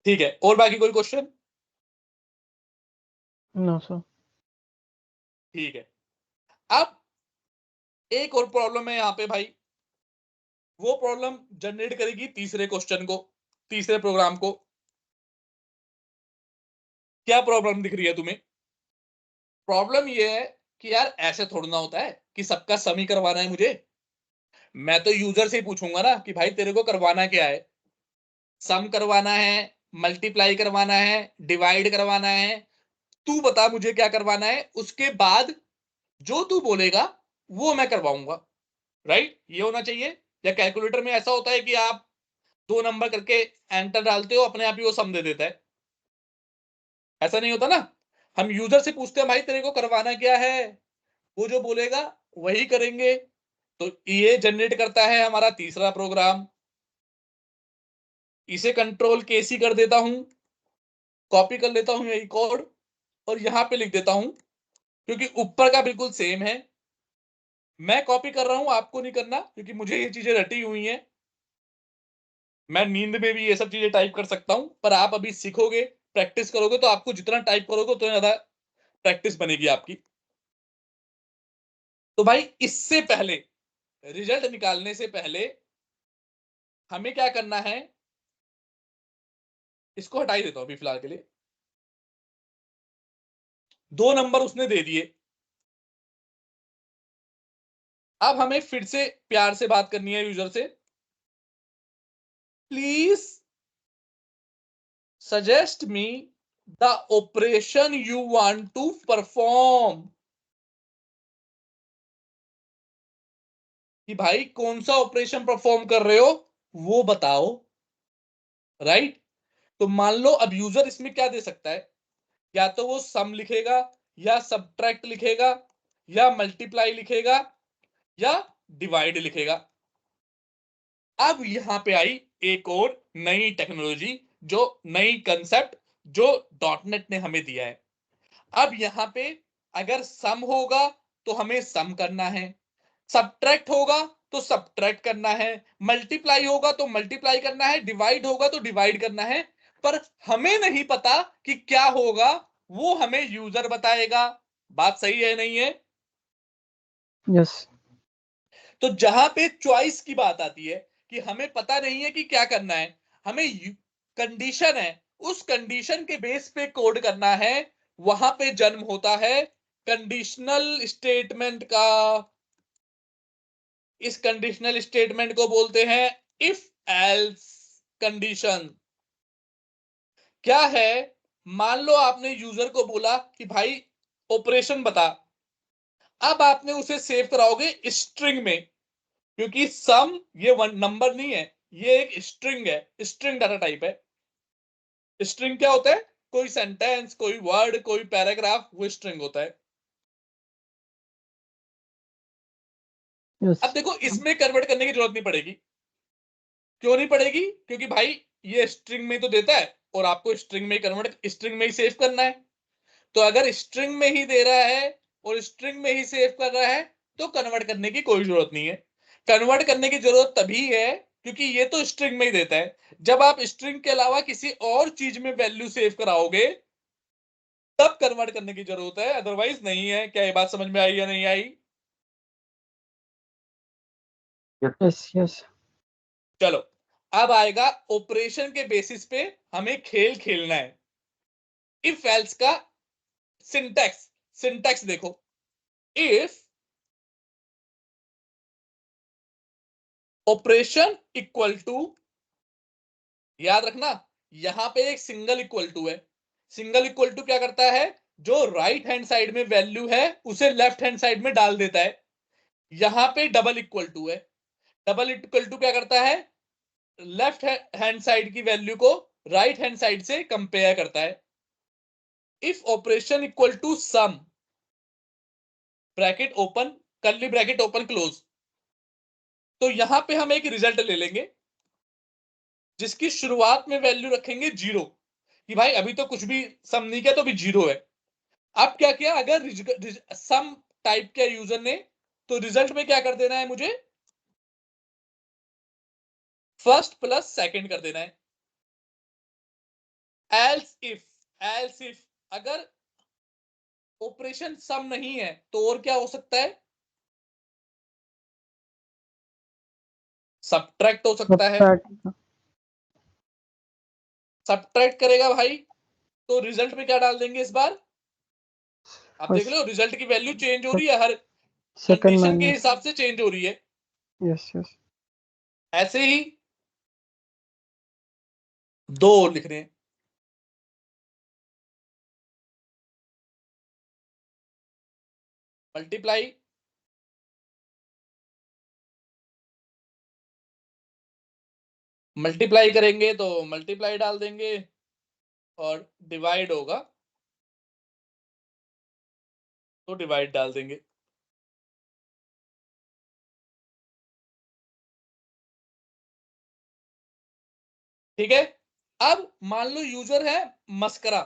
ठीक है, और बाकी कोई क्वेश्चन? No sir. ठीक है, अब एक और प्रॉब्लम है यहाँ पे भाई, वो प्रॉब्लम जनरेट करेगी तीसरे क्वेश्चन को, तीसरे प्रोग्राम को। क्या प्रॉब्लम दिख रही है तुम्हें? प्रॉब्लम ये है कि यार ऐसे थोड़ा ना होता है कि सबका सम ही करवाना है मुझे। मैं तो यूजर से ही पूछूंगा ना कि भाई तेरे को करवाना क्या है, सम करवाना है, मल्टीप्लाई करवाना है, डिवाइड करवाना है, तू बता मुझे क्या करवाना है, उसके बाद जो तू बोलेगा वो मैं करवाऊंगा। राइट, ये होना चाहिए। या कैलकुलेटर में ऐसा होता है कि आप 2 नंबर करके एंटर डालते हो, अपने आप ही वो सम दे देता है? ऐसा नहीं होता ना। हम यूजर से पूछते हैं भाई तेरे को करवाना क्या है, वो जो बोलेगा वही करेंगे। तो ये जनरेट करता है हमारा तीसरा प्रोग्राम। इसे कंट्रोल केसी कर देता हूं, कॉपी कर लेता हूं यही कोड और यहां पे लिख देता हूं, क्योंकि ऊपर का बिल्कुल सेम है। मैं कॉपी कर रहा हूं, आपको नहीं करना, क्योंकि मुझे ये चीजें रटी हुई हैं। मैं नींद में भी ये सब चीजें टाइप कर सकता हूं, पर आप अभी सीखोगे, प्रैक्टिस करोगे, तो आपको जितना टाइप करोगे उतना ज्यादा प्रैक्टिस बनेगी आपकी। तो भाई इससे पहले, रिजल्ट निकालने से पहले हमें क्या करना है, इसको हटा ही देता हूं अभी फिलहाल के लिए। 2 नंबर उसने दे दिए। अब हमें फिर से प्यार से बात करनी है यूजर से। Please suggest me the operation you want to perform. कि भाई कौन सा ऑपरेशन परफॉर्म कर रहे हो वो बताओ। राइट, तो मान लो अब यूजर इसमें क्या दे सकता है, या तो वो सम लिखेगा, या सब्ट्रैक्ट लिखेगा, या मल्टीप्लाई लिखेगा, या डिवाइड लिखेगा। अब यहां पे आई एक और नई टेक्नोलॉजी, जो नई कंसेप्ट जो डॉटनेट ने हमें दिया है। अब यहां पे अगर सम होगा तो हमें सम करना है, सब्ट्रैक्ट होगा तो सब्ट्रैक्ट करना है, मल्टीप्लाई होगा तो मल्टीप्लाई करना है, डिवाइड होगा तो डिवाइड करना है। पर हमें नहीं पता कि क्या होगा, वो हमें यूजर बताएगा। बात सही है नहीं है? यस। तो जहां पे चॉइस की बात आती है कि हमें पता नहीं है कि क्या करना है, हमें कंडीशन है, उस कंडीशन के बेस पे कोड करना है, वहां पे जन्म होता है कंडीशनल स्टेटमेंट का। इस कंडीशनल स्टेटमेंट को बोलते हैं इफ एल्स कंडीशन। क्या है, मान लो आपने यूजर को बोला कि भाई ऑपरेशन बता। अब आपने उसे सेव कराओगे स्ट्रिंग में, क्योंकि सम ये वन नंबर नहीं है, ये एक स्ट्रिंग है, स्ट्रिंग डाटा टाइप है। स्ट्रिंग क्या होता है, कोई सेंटेंस, कोई वर्ड, कोई पैराग्राफ, वो स्ट्रिंग होता है। यस। अब देखो इसमें कन्वर्ट करने की जरूरत नहीं पड़ेगी। क्यों नहीं पड़ेगी? क्योंकि भाई ये स्ट्रिंग में तो देता है, और आपको स्ट्रिंग में कन्वर्ट, स्ट्रिंग में ही सेव करना है। तो अगर स्ट्रिंग में ही दे रहा है और स्ट्रिंग में ही सेव कर रहा है, तो कन्वर्ट करने की कोई जरूरत नहीं है। कन्वर्ट करने की जरूरत तभी है क्योंकि ये तो स्ट्रिंग में ही देता है। जब आप स्ट्रिंग के अलावा किसी और चीज में वैल्यू सेव कराओगे, तब कन्वर्ट करने की जरूरत है, अदरवाइज नहीं है। क्या ये बात समझ में आई या नहीं आई? यस। यस। चलो, अब आएगा ऑपरेशन के बेसिस पे हमें खेल खेलना है। इफ एल्स का सिंटैक्स, सिंटैक्स देखो। इफ ऑपरेशन इक्वल टू, याद रखना यहां पे एक सिंगल इक्वल टू है। सिंगल इक्वल टू क्या करता है, जो राइट हैंड साइड में वैल्यू है उसे लेफ्ट हैंड साइड में डाल देता है। यहां पे डबल इक्वल टू है। डबल इक्वल टू क्या करता है, लेफ्ट हैंड साइड की वैल्यू को राइट हैंड साइड से कंपेयर करता है। If operation equal to sum, bracket open, curly bracket open close, तो यहां पे हम एक रिजल्ट ले लेंगे जिसकी शुरुआत में वैल्यू रखेंगे 0, कि भाई अभी तो कुछ भी सम नहीं किया तो अभी 0 है। अब क्या किया, अगर सम टाइप किया यूजर ने, तो रिजल्ट में क्या कर देना है मुझे, फर्स्ट प्लस सेकंड कर देना है। एल्स इफ अगर ऑपरेशन सम नहीं है तो और क्या हो सकता है? सब्ट्रैक्ट हो सकता है। सब्ट्रैक्ट। सब्ट्रैक्ट करेगा भाई तो रिजल्ट में क्या डाल देंगे इस बार? आप देख फर्स्ट लो रिजल्ट की वैल्यू चेंज हो रही है, हर सेकंड कंडीशन के माइनस। हिसाब से चेंज हो रही है। Yes yes. ऐसे ही दो और लिख रहे हैं। मल्टीप्लाई मल्टीप्लाई करेंगे तो मल्टीप्लाई डाल देंगे और डिवाइड होगा तो डिवाइड डाल देंगे। ठीक है। अब मान लो यूजर है मस्करा,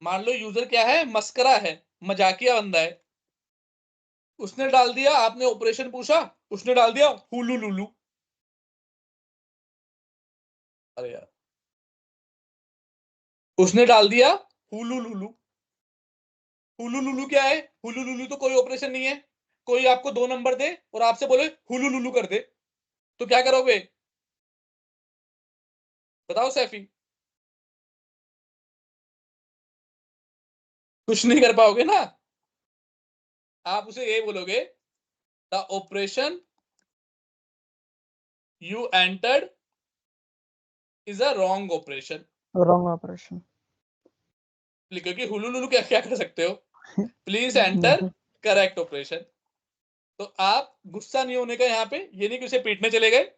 मान लो यूजर क्या है? मस्करा है, मजाकिया बंदा है। उसने डाल दिया, आपने ऑपरेशन पूछा, उसने डाल दिया हुलू लुलू। अरे यार, उसने डाल दिया हुलू लुलू। हुलू लुलू क्या है? हुलू लुलू तो कोई ऑपरेशन नहीं है। कोई आपको दो नंबर दे और आपसे बोले हुलू लुलू कर दे, तो क्या करोगे? बताओ सैफी। कुछ नहीं कर पाओगे ना। आप उसे ये बोलोगे the operation you entered is a wrong operation. Wrong operation. लिखो कि हुलू लुलू क्या क्या कर सकते हो, प्लीज एंटर नहीं। Correct operation. तो आप गुस्सा नहीं होने का यहाँ पे, ये नहीं कि उसे पीटने चले गए,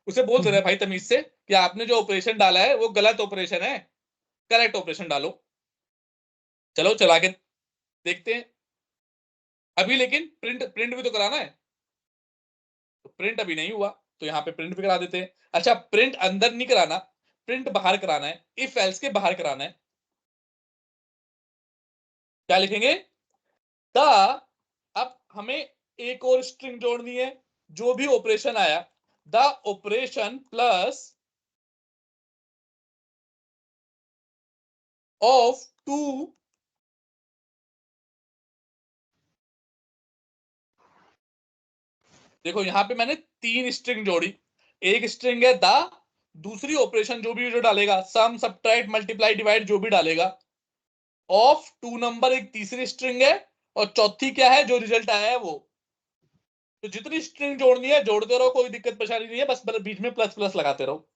उसे बोल दे रहे भाई तमीज से कि आपने जो ऑपरेशन डाला है वो गलत ऑपरेशन है, करेक्ट ऑपरेशन डालो। चलो चला के देखते हैं अभी, लेकिन प्रिंट प्रिंट भी तो कराना है। तो प्रिंट अभी नहीं हुआ तो यहाँ पे प्रिंट भी करा देते हैं। अच्छा, प्रिंट अंदर नहीं कराना, प्रिंट बाहर कराना है, इफ एल्स के बाहर कराना है। क्या लिखेंगे? द, अब हमें एक और स्ट्रिंग जोड़नी है, जो भी ऑपरेशन आया the operation plus of two. देखो यहां पे मैंने तीन स्ट्रिंग जोड़ी, एक स्ट्रिंग है द, दूसरी ऑपरेशन जो डालेगा सम सब्ट्रैक्ट मल्टीप्लाई डिवाइड जो भी डालेगा, ऑफ टू नंबर एक तीसरी स्ट्रिंग है, और चौथी क्या है? जो रिजल्ट आया है वो। तो जितनी स्ट्रिंग जोड़नी है जोड़ते रहो, कोई दिक्कत परेशानी नहीं है, बस बीच में प्लस प्लस लगाते रहो।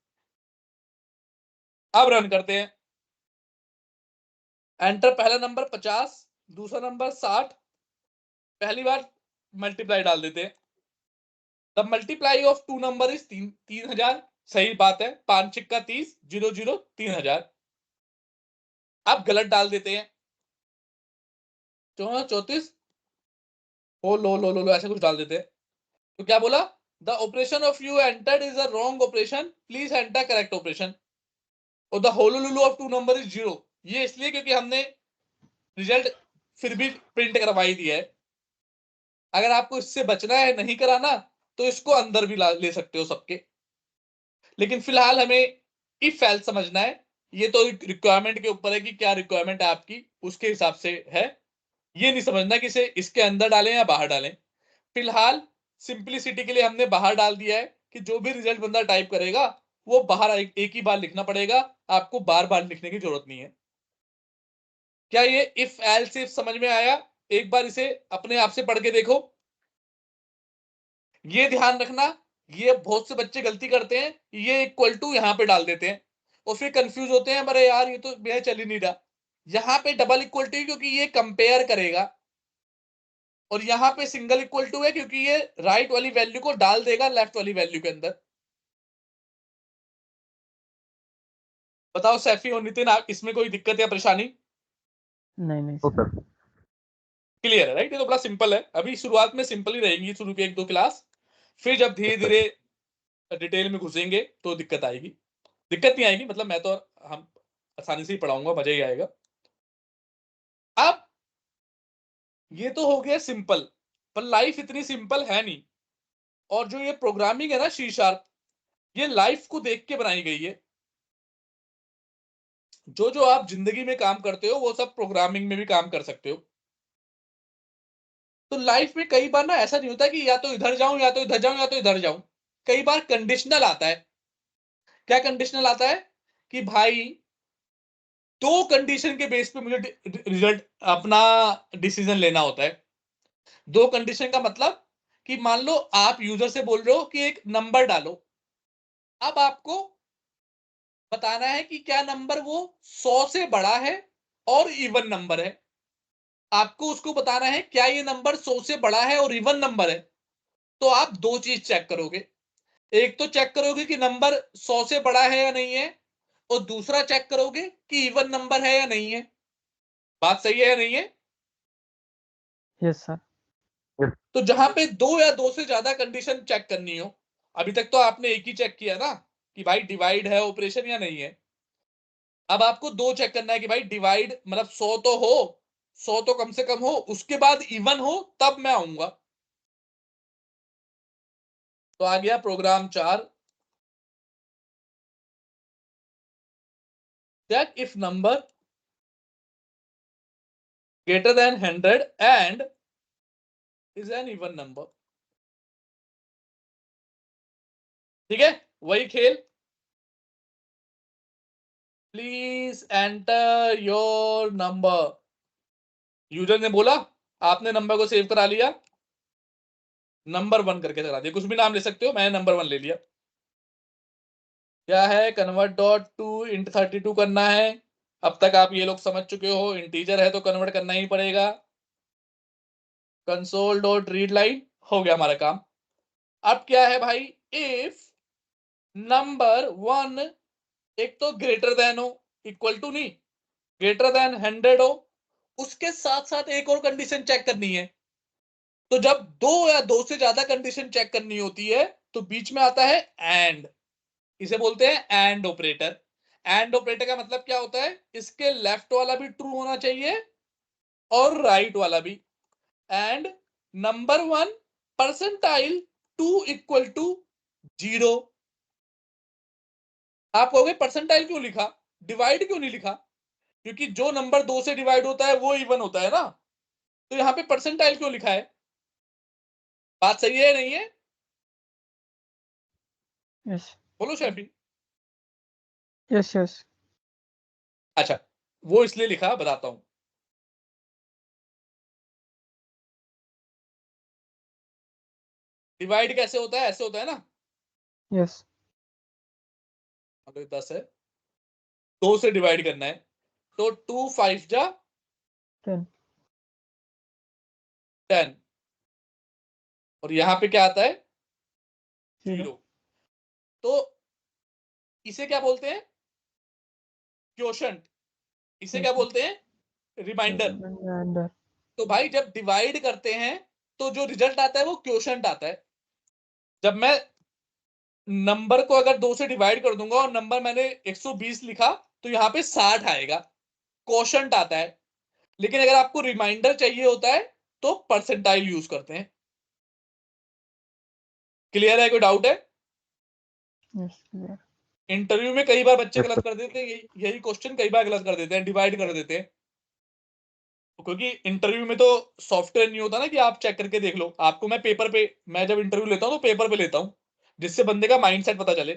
अब रन करते हैं। एंटर, पहला नंबर 50, दूसरा नंबर 60। पहली बार मल्टीप्लाई डाल देते हैं। The multiply of two number is 3000। सही बात है, 5 छिक्का 30, 0 0 3000। अब गलत डाल देते हैं, 34 हो लो ऐसे कुछ डाल देते हैं। तो क्या बोला? The operation of you entered is a wrong operation, please enter correct operation. और द होलोलुलु ऑफ टू नंबर इज 0। ये इसलिए क्योंकि हमने रिजल्ट फिर भी प्रिंट करवाई दिया है। अगर आपको इससे बचना है, नहीं कराना, तो इसको अंदर भी ले सकते हो सबके, लेकिन फिलहाल हमें इफ एल्स समझना है। ये तो रिक्वायरमेंट के ऊपर है कि क्या रिक्वायरमेंट है आपकी, उसके हिसाब से है। ये नहीं समझना कि इसे इसके अंदर डालें या बाहर डालें। फिलहाल सिंपलिसिटी के लिए हमने बाहर डाल दिया है कि जो भी रिजल्ट बंदा टाइप करेगा वो बाहर एक ही बार लिखना पड़ेगा, आपको बार बार लिखने की जरूरत नहीं है। क्या ये इफ एल्स इफ समझ में आया? एक बार इसे अपने आप से पढ़ के देखो। ये ध्यान रखना, ये बहुत से बच्चे गलती करते हैं, ये इक्वल टू यहां पे डाल देते हैं और फिर कंफ्यूज होते हैं, अरे यार ये तो मेरा चल ही नहीं रहा। यहां पे डबल इक्वल टू क्योंकि ये कंपेयर करेगा, और यहां पे सिंगल इक्वल टू है क्योंकि ये राइट वाली वैल्यू को डाल देगा लेफ्ट वाली वैल्यू के अंदर। बताओ सैफी और नितिन, आप इसमें कोई दिक्कत या परेशानी? नहीं नहीं तो सर। सर क्लियर है राइट? ये तो बड़ा सिंपल है, अभी शुरुआत में सिंपल ही रहेंगी शुरू के एक दो क्लास, फिर जब धीरे यस सर। धीरे डिटेल में घुसेंगे तो दिक्कत आएगी। दिक्कत नहीं आएगी, मतलब मैं तो, हम आसानी से ही पढ़ाऊंगा, मजा ही आएगा। अब ये तो हो गया सिंपल, पर लाइफ इतनी सिंपल है नहीं। और जो ये प्रोग्रामिंग है ना सी शार्प, ये लाइफ को देख के बनाई गई है। जो जो आप जिंदगी में काम करते हो वो सब प्रोग्रामिंग में भी काम कर सकते हो। तो लाइफ में कई बार ना ऐसा नहीं होता कि या तो इधर जाऊं या तो इधर जाऊं या तो इधर जाऊं, कई बार कंडीशनल आता है। क्या कंडीशनल आता है कि भाई दो कंडीशन के बेस पे मुझे रिजल्ट अपना डिसीजन लेना होता है। दो कंडीशन का मतलब कि मान लो आप यूजर से बोल रहे हो कि एक नंबर डालो, अब आपको बताना है कि क्या नंबर वो 100 से बड़ा है और इवन नंबर है। आपको उसको बताना है क्या ये नंबर 100 से बड़ा है और इवन नंबर है। तो आप दो चीज चेक करोगे, एक तो चेक करोगे कि नंबर 100 से बड़ा है या नहीं है, और दूसरा चेक करोगे कि इवन नंबर है या नहीं है। बात सही है या नहीं है? Yes sir. तो जहां पे दो या दो से ज्यादा कंडीशन चेक करनी हो, अभी तक तो आपने एक ही चेक किया ना कि भाई डिवाइड है ऑपरेशन या नहीं है। अब आपको दो चेक करना है कि भाई डिवाइड मतलब 100 तो हो, 100 तो कम से कम हो, उसके बाद इवन हो, तब मैं आऊंगा। तो आ गया program 4। Check if number greater than 100 and is an even number। ठीक है, वही खेल। Please enter your number. User ने बोला, आपने नंबर को सेव करा लिया, नंबर 1 करके चला दिया, कुछ भी नाम ले सकते हो, मैंने नंबर 1 ले लिया। क्या है, कन्वर्ट डॉट टू इंट 32 करना है। अब तक आप ये लोग समझ चुके हो, इंटीजर है तो कन्वर्ट करना ही पड़ेगा। कंसोल डॉट रीड लाइन, हो गया हमारा काम। अब क्या है भाई, इफ नंबर 1 एक तो ग्रेटर देन हो, इक्वल टू नहीं, ग्रेटर देन 100 हो, उसके साथ साथ एक और कंडीशन चेक करनी है। तो जब दो या दो से ज्यादा कंडीशन चेक करनी होती है तो बीच में आता है एंड, इसे बोलते हैं एंड ऑपरेटर। एंड ऑपरेटर का मतलब क्या होता है, इसके लेफ्ट वाला भी ट्रू होना चाहिए और राइट वाला भी। And number 1 percentile 2 equal to 0। आप कहोगे परसेंटाइल क्यों लिखा, डिवाइड क्यों नहीं लिखा? क्योंकि जो नंबर 2 से डिवाइड होता है वो इवन होता है ना, तो यहां पे परसेंटाइल क्यों लिखा है? बात सही है नहीं है? यस बोलो शैफी। Yes yes. अच्छा, वो इसलिए लिखा, बताता हूं। डिवाइड कैसे होता है, ऐसे होता है ना, यस अगर 10 है, 2 से डिवाइड करना है, तो 2 5 जा 10 10, और यहां पे क्या आता है, 0 0। तो इसे क्या बोलते हैं, क्वोशंट। इसे क्या बोलते हैं, रिमाइंडर। रिमाइंडर। तो भाई जब डिवाइड करते हैं तो जो रिजल्ट आता है वो क्वोशंट आता है। जब मैं नंबर को अगर 2 से डिवाइड कर दूंगा और नंबर मैंने 120 लिखा, तो यहाँ पे 60 आएगा, क्वोशंट आता है। लेकिन अगर आपको रिमाइंडर चाहिए होता है तो परसेंटाइल यूज करते हैं। क्लियर है, कोई डाउट है? Yes clear. इंटरव्यू में कई बार बच्चे Yes, गलत sir. कर देते हैं, यही क्वेश्चन कई बार गलत कर देते हैं, डिवाइड कर देते हैं। क्योंकि इंटरव्यू में तो सॉफ्टवेयर नहीं होता ना कि आप चेक करके देख लो। आपको मैं पेपर पे, मैं जब इंटरव्यू लेता हूँ तो पेपर पे लेता हूँ, जिससे बंदे का माइंडसेट पता चले।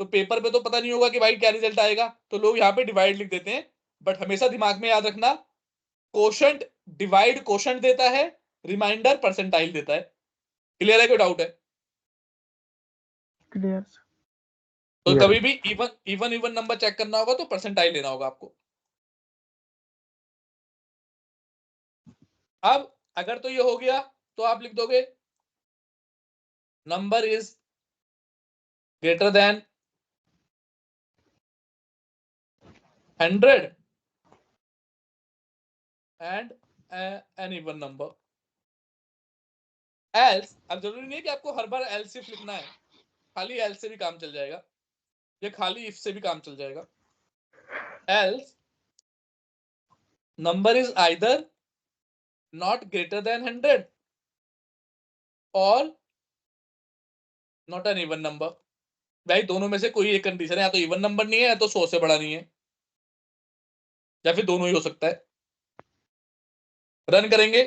तो पेपर पे तो पता नहीं होगा कि भाई क्या रिजल्ट आएगा, तो लोग यहाँ पे डिवाइड लिख देते हैं। बट हमेशा दिमाग में याद रखना, कोशंट, डिवाइड कोशंट देता है, रिमाइंडर परसेंटाइल देता है। क्लियर है, कोई डाउट है? क्लियर। तो Clear. कभी भी even even even number check करना होगा तो परसेंटाइल लेना होगा आपको। अब अगर तो ये हो गया, तो आप लिख दोगे number is greater than 100 and an even number. Else, अब जरूरी नहीं है कि आपको हर बार एल्स इफ लिखना है, खाली एल्स से भी काम चल जाएगा, या खाली इफ से भी काम चल जाएगा। Else number is either not greater than 100 और नॉट एन इवन नंबर। भाई दोनों में से कोई एक कंडीशन है, या तो इवन नंबर नहीं है या तो 100 से बड़ा नहीं है। या फिर दोनों ही हो सकता है। रन करेंगे,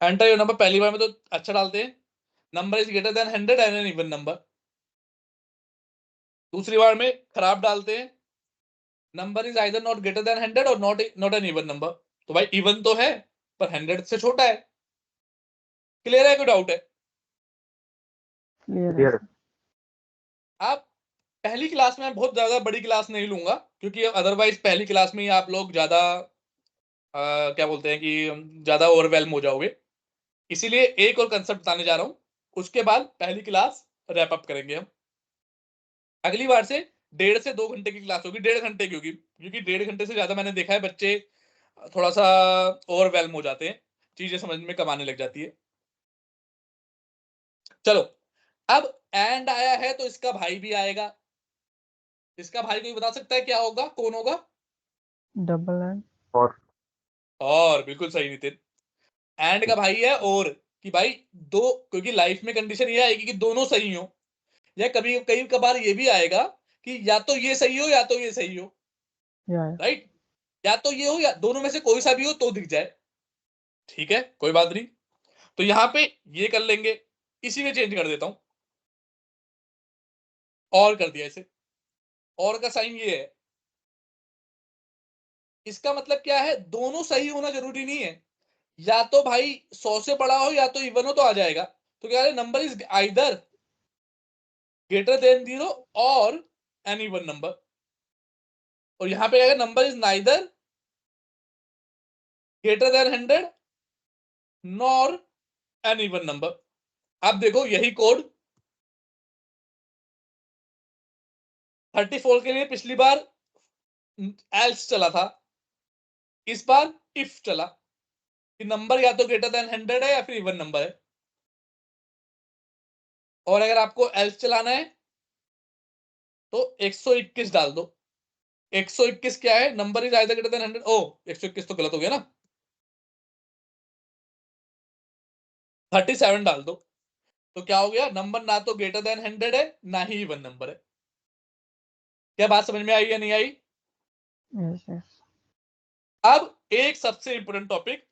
एंटर योर नंबर, पहली बार में तो अच्छा डालते हैं, number is greater than 100 and an even number. दूसरी बार में खराब डालते हैं, number is either not greater than 100 और नॉट एन इवन नंबर। तो भाई इवन तो है पर 100 से छोटा है। क्लियर है, कोई डाउट है? क्लियर है क्लियर। सर। आप पहली क्लास में, बहुत ज्यादा बड़ी क्लास नहीं लूंगा क्योंकि अदरवाइज पहली क्लास में ही आप लोग ज्यादा क्या बोलते हैं कि ज्यादा ओवरवेल्म हो जाओगे। इसीलिए एक और कंसेप्ट बताने जा रहा हूं, उसके बाद पहली क्लास रैप अप करेंगे हम। अगली बार से 1.5 से 2 घंटे की क्लास होगी, 1.5 घंटे की होगी, क्योंकि 1.5 घंटे से ज्यादा मैंने देखा है बच्चे थोड़ा सा ओवरवेल्म हो जाते हैं, चीजें समझ में कम आने लग जाती है। चलो, अब एंड आया है तो इसका भाई भी आएगा। इसका भाई कोई बता सकता है क्या होगा, कौन होगा? Double and. और बिल्कुल सही नितिन, एंड का भाई है और, कि भाई दो, क्योंकि लाइफ में कंडीशन ये आएगी कि दोनों सही हो, या कभी कई कभार ये भी आएगा कि या तो ये सही हो या तो ये सही हो, या राइट? या तो ये हो या दोनों में से कोई सा भी हो तो दिख जाए। ठीक है, कोई बात नहीं। तो यहां पे ये कर लेंगे, इसी में चेंज कर देता हूं, और कर दिया इसे। और का साइन ये है, इसका मतलब क्या है, दोनों सही होना जरूरी नहीं है। या तो भाई 100 से बड़ा हो या तो इवन हो तो आ जाएगा। तो क्या है, number is either greater than 0 और एन इवन नंबर। और यहां पे आएगा number is neither greater than 100 nor an even number. अब देखो यही कोड 34 के लिए पिछली बार एल्स चला था, इस बार इफ चला कि नंबर या तो ग्रेटर देन 100 है या फिर इवन नंबर है। और अगर आपको एल्स चलाना है तो 121 डाल दो। 121 क्या है, number is either greater than 100। ओ 121 तो गलत हो गया ना, 37 डाल दो। तो क्या हो गया, नंबर ना तो ग्रेटर देन 100 है ना ही इवन नंबर है। क्या बात समझ में आई या नहीं आई? Yes yes. अब एक सबसे इंपोर्टेंट टॉपिक,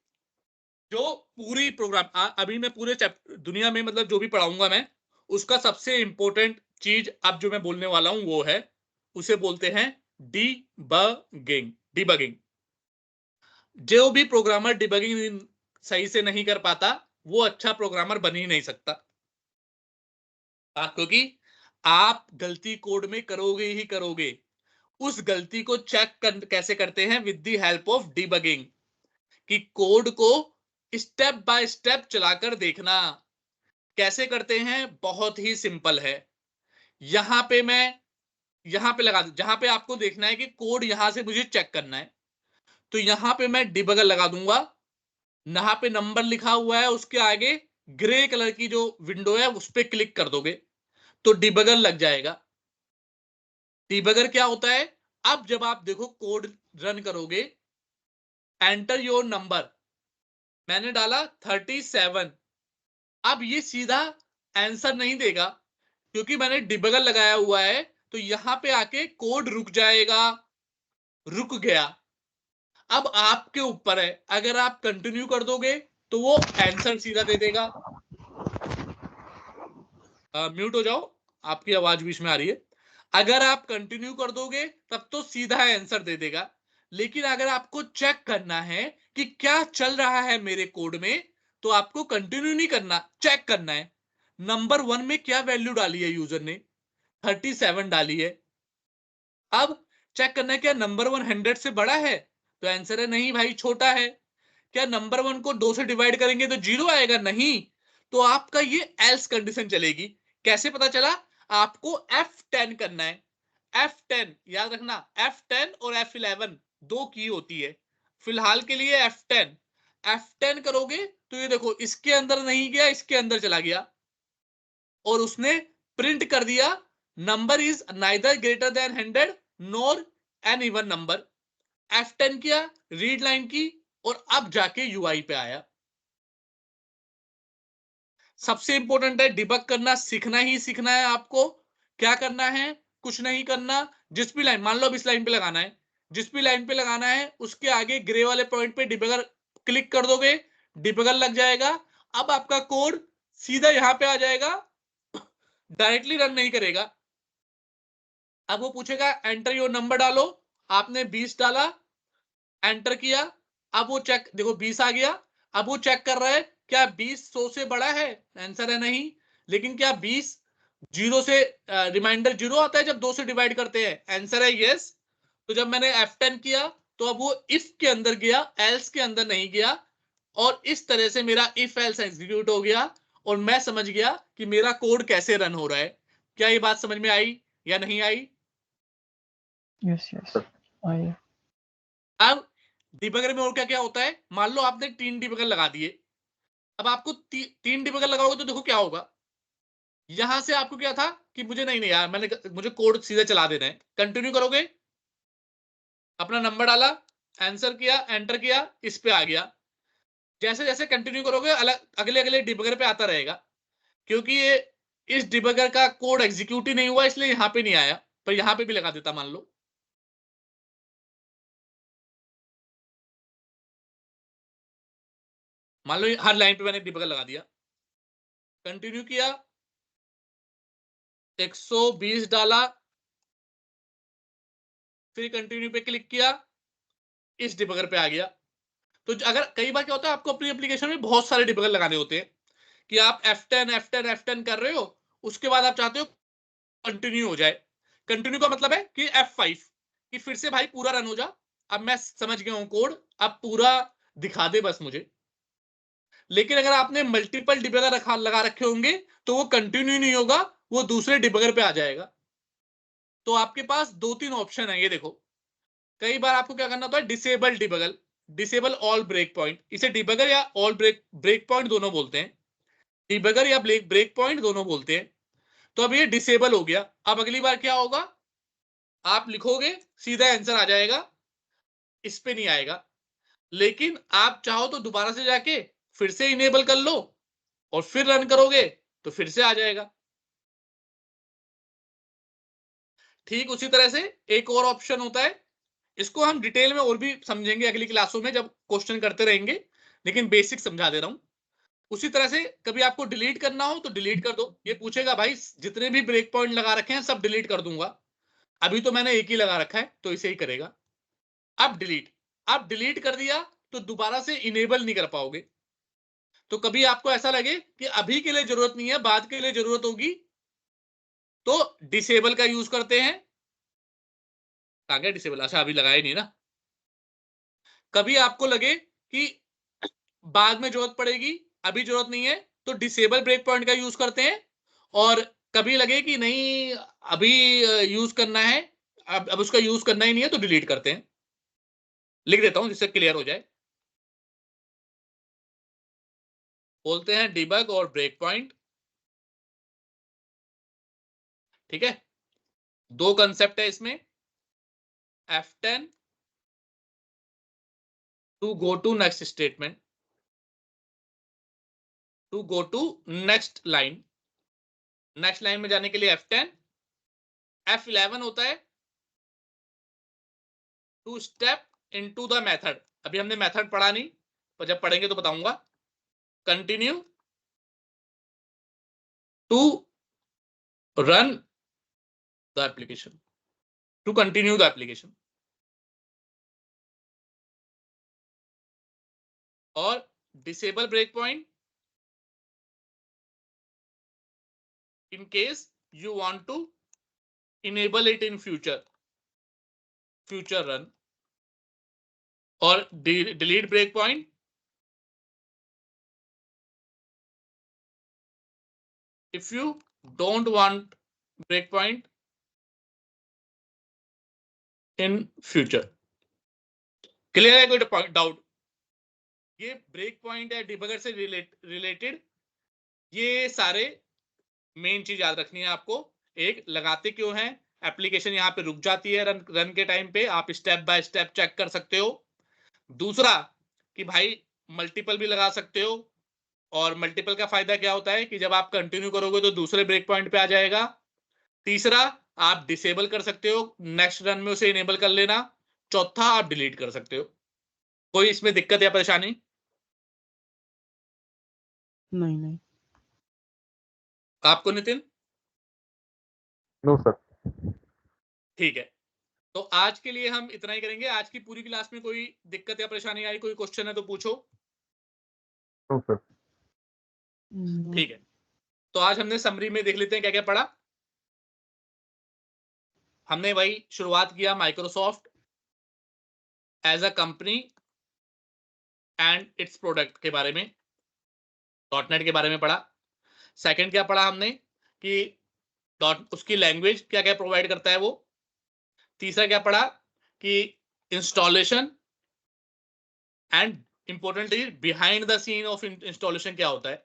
जो पूरी प्रोग्राम अभी मैं पूरे दुनिया में मतलब जो भी पढ़ाऊंगा मैं, उसका सबसे इंपोर्टेंट चीज अब जो मैं बोलने वाला हूं वो है, उसे बोलते हैं डीबगिंग। डीबगिंग, जो भी प्रोग्रामर डिबगिंग सही से नहीं कर पाता वो अच्छा प्रोग्रामर बन ही नहीं सकता। क्योंकि आप गलती कोड में करोगे ही करोगे। उस गलती को कैसे करते हैं, with the help of debugging, कि कोड को स्टेप बाय स्टेप चलाकर देखना। कैसे करते हैं, बहुत ही सिंपल है। यहां पे मैं यहां पे लगा दूं, जहां पे आपको देखना है कि कोड यहां से मुझे चेक करना है, तो यहां पे मैं डिबगर लगा दूंगा। यहाँ पे नंबर लिखा हुआ है, उसके आगे ग्रे कलर की जो विंडो है उस पर क्लिक कर दोगे तो डिबगर लग जाएगा। डिबगर क्या होता है, अब जब आप देखो कोड रन करोगे, एंटर योर नंबर, मैंने डाला 37। अब ये सीधा आंसर नहीं देगा क्योंकि मैंने डिबगर लगाया हुआ है, तो यहां पे आके कोड रुक जाएगा। रुक गया। अब आपके ऊपर है, अगर आप कंटिन्यू कर दोगे तो वो आंसर सीधा दे देगा। म्यूट हो जाओ, आपकी आवाज बीच में आ रही है। अगर आप कंटिन्यू कर दोगे तब तो सीधा आंसर दे देगा। लेकिन अगर आपको चेक करना है कि क्या चल रहा है मेरे कोड में, तो आपको कंटिन्यू नहीं करना, चेक करना है नंबर 1 में क्या वैल्यू डाली है यूजर ने, 37 डाली है। अब चेक करना है क्या नंबर 1 100 से बड़ा है, तो आंसर है नहीं भाई, छोटा है। क्या नंबर 1 को 2 से डिवाइड करेंगे तो 0 आएगा, नहीं। तो आपका ये एल्स कंडीशन चलेगी। कैसे पता चला, आपको F10 करना है। F10 याद रखना, F10 और F11 दो की होती है। फिलहाल के लिए F10। F10 करोगे तो ये देखो इसके अंदर नहीं गया, इसके अंदर चला गया और उसने प्रिंट कर दिया number is neither greater than 100 nor an even number. F10 किया, रीड लाइन की, और अब जाके यूआई पे आया। सबसे इंपॉर्टेंट है डिबग करना, सीखना ही सीखना है आपको। क्या करना है, कुछ नहीं करना। जिस भी लाइन, मान लो अब इस लाइन पे लगाना है, जिस भी लाइन पे लगाना है उसके आगे ग्रे वाले पॉइंट पे डिबगर क्लिक कर दोगे, डिबगर लग जाएगा। अब आपका कोड सीधा यहां पे आ जाएगा, डायरेक्टली रन नहीं करेगा। अब वो पूछेगा एंटर योर नंबर डालो, आपने 20 डाला, एंटर किया। अब वो चेक, देखो 20 आ गया। अब वो चेक कर रहा है क्या 20 100 से बड़ा है, आंसर है नहीं। लेकिन क्या 20 जीरो से रिमाइंडर जीरो आता है जब 2 से डिवाइड करते हैं, आंसर है यस। तो जब मैंने F10 किया तो अब वो इफ के अंदर गया, एल्स के अंदर नहीं गया, और इस तरह से मेरा इफ एल्स एग्जीक्यूट हो गया और मैं समझ गया कि मेरा कोड कैसे रन हो रहा है। क्या ये बात समझ में आई या नहीं आई? यस यस आइए। अब डिबगर में और क्या क्या होता है, मान लो आपने 3 डिबगर लगा दिए। अब आपको 3 डिबगर लगाओगे तो देखो क्या होगा। यहां से आपको क्या था कि मुझे नहीं नहीं यार, मुझे कोड सीधा चला देना है, कंटिन्यू करोगे, अपना नंबर डाला, आंसर किया, एंटर किया, इस पे आ गया। जैसे जैसे कंटिन्यू करोगे अलग अगले अगले डिबगर पे आता रहेगा, क्योंकि ये इस डिबगर का कोड एग्जीक्यूट ही नहीं हुआ इसलिए यहां पे नहीं आया, पर यहां पे भी लगा देता मान लो। मान लो हर लाइन पे मैंने डिबगर लगा दिया, कंटिन्यू किया, 120 डाला, फिर कंटिन्यू पे क्लिक किया, इस डिबगर पे आ गया। तो अगर कई बार क्या होता है आपको अपनी एप्लीकेशन में बहुत सारे डिबगर लगाने होते हैं कि आप F10 कर रहे हो, उसके बाद आप चाहते हो कंटिन्यू हो जाए। कंटिन्यू का मतलब है कि F5 कि फिर से भाई पूरा रन हो जा, अब मैं समझ गया हूं कोड, अब पूरा दिखा दे बस मुझे। लेकिन अगर आपने मल्टीपल डिबगर लगा रखे होंगे तो वो कंटिन्यू नहीं होगा, वो दूसरे डिबगर पे आ जाएगा। तो आपके पास 2-3 ऑप्शन है, ये देखो। कई बार आपको क्या करना होता है, disable debugger, disable all break point, इसे डिबगर या ऑल ब्रेक पॉइंट दोनों बोलते हैं, डिबगर या ब्रेक पॉइंट दोनों बोलते हैं। तो अब ये डिसेबल हो गया। अब अगली बार क्या होगा, आप लिखोगे सीधा आंसर आ जाएगा, इस पे नहीं आएगा। लेकिन आप चाहो तो दोबारा से जाके फिर से इनेबल कर लो और फिर रन करोगे तो फिर से आ जाएगा। ठीक उसी तरह से एक और ऑप्शन होता है, इसको हम डिटेल में और भी समझेंगे अगली क्लासों में जब क्वेश्चन करते रहेंगे, लेकिन बेसिक समझा दे रहा हूं। उसी तरह से कभी आपको डिलीट करना हो तो डिलीट कर दो। ये पूछेगा भाई जितने भी ब्रेक पॉइंट लगा रखे हैं सब डिलीट कर दूंगा, अभी तो मैंने एक ही लगा रखा है तो इसे ही करेगा। अब डिलीट कर दिया तो दोबारा से इनेबल नहीं कर पाओगे। तो कभी आपको ऐसा लगे कि अभी के लिए जरूरत नहीं है, बाद के लिए जरूरत होगी, तो डिसेबल का यूज करते हैं। कहा गया डिसेबल, अच्छा अभी लगाया नहीं ना। कभी आपको लगे कि बाद में जरूरत पड़ेगी, अभी जरूरत नहीं है, तो डिसेबल ब्रेक पॉइंट का यूज करते हैं। और कभी लगे कि नहीं अभी यूज करना है, अब उसका यूज करना ही नहीं है, तो डिलीट करते हैं। लिख देता हूं जिससे क्लियर हो जाए। बोलते हैं डिबग और ब्रेक पॉइंट, ठीक है। 2 कंसेप्ट है इसमें, F10 to go to next statement, to go to next line, next line में जाने के लिए F10। F11 होता है to step into the method, अभी हमने मेथड पढ़ा नहीं, पर जब पढ़ेंगे तो बताऊंगा। Continue to run the application, to continue the application. और disable break point in case you want to enable it in future run। और delete break point if you don't want break point in future। Clear है कोई doubt? ये break point है debugger से related, ये सारे main चीज याद रखनी है आपको। एक, लगाते क्यों हैं, एप्लीकेशन यहाँ पे रुक जाती है रन के टाइम पे, आप स्टेप बाय स्टेप चेक कर सकते हो। दूसरा कि भाई मल्टीपल भी लगा सकते हो, और मल्टीपल का फायदा क्या होता है कि जब आप कंटिन्यू करोगे तो दूसरे ब्रेक पॉइंट पे आ जाएगा। तीसरा, आप डिसेबल कर सकते हो, नेक्स्ट रन में उसे इनेबल कर लेना। चौथा आप डिलीट कर सकते हो। कोई इसमें दिक्कत या परेशानी? नहीं। आपको नितिन? No sir. ठीक है, तो आज के लिए हम इतना ही करेंगे। आज की पूरी क्लास में कोई दिक्कत या परेशानी आई, कोई क्वेश्चन है तो पूछो। No sir. ठीक है, तो आज हमने समरी में देख लेते हैं क्या क्या पढ़ा। हमने वही शुरुआत किया Microsoft as a company and its product के बारे में, डॉटनेट के बारे में पढ़ा। सेकंड क्या पढ़ा हमने कि उसकी लैंग्वेज क्या क्या प्रोवाइड करता है वो। तीसरा क्या पढ़ा कि installation and importantly behind the scene of installation क्या होता है।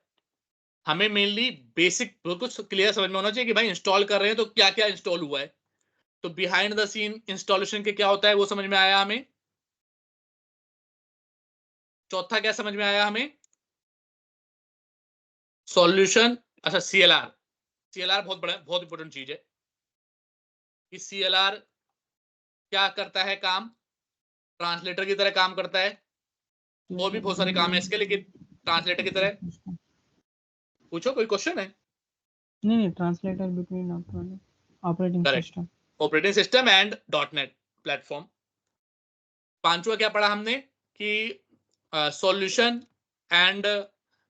हमें मेनली बेसिक कुछ क्लियर समझ में होना चाहिए कि भाई इंस्टॉल कर रहे हैं तो क्या क्या इंस्टॉल हुआ है। तो बिहाइंड द सीन इंस्टॉलेशन के क्या होता है वो समझ में आया हमें। चौथा क्या समझ में आया हमें? सॉल्यूशन, अच्छा सीएलआर। सीएलआर बहुत बड़ा बहुत इंपॉर्टेंट चीज है कि सीएलआर क्या करता है काम, ट्रांसलेटर की तरह काम करता है। और भी बहुत सारे काम है इसके, लेकिन ट्रांसलेटर की तरह। पूछो, कोई क्वेश्चन है? नहीं, translator between operating correct, system. Operating system and dot net platform. पांचवा क्या पढ़ा हमने कि सॉल्यूशन एंड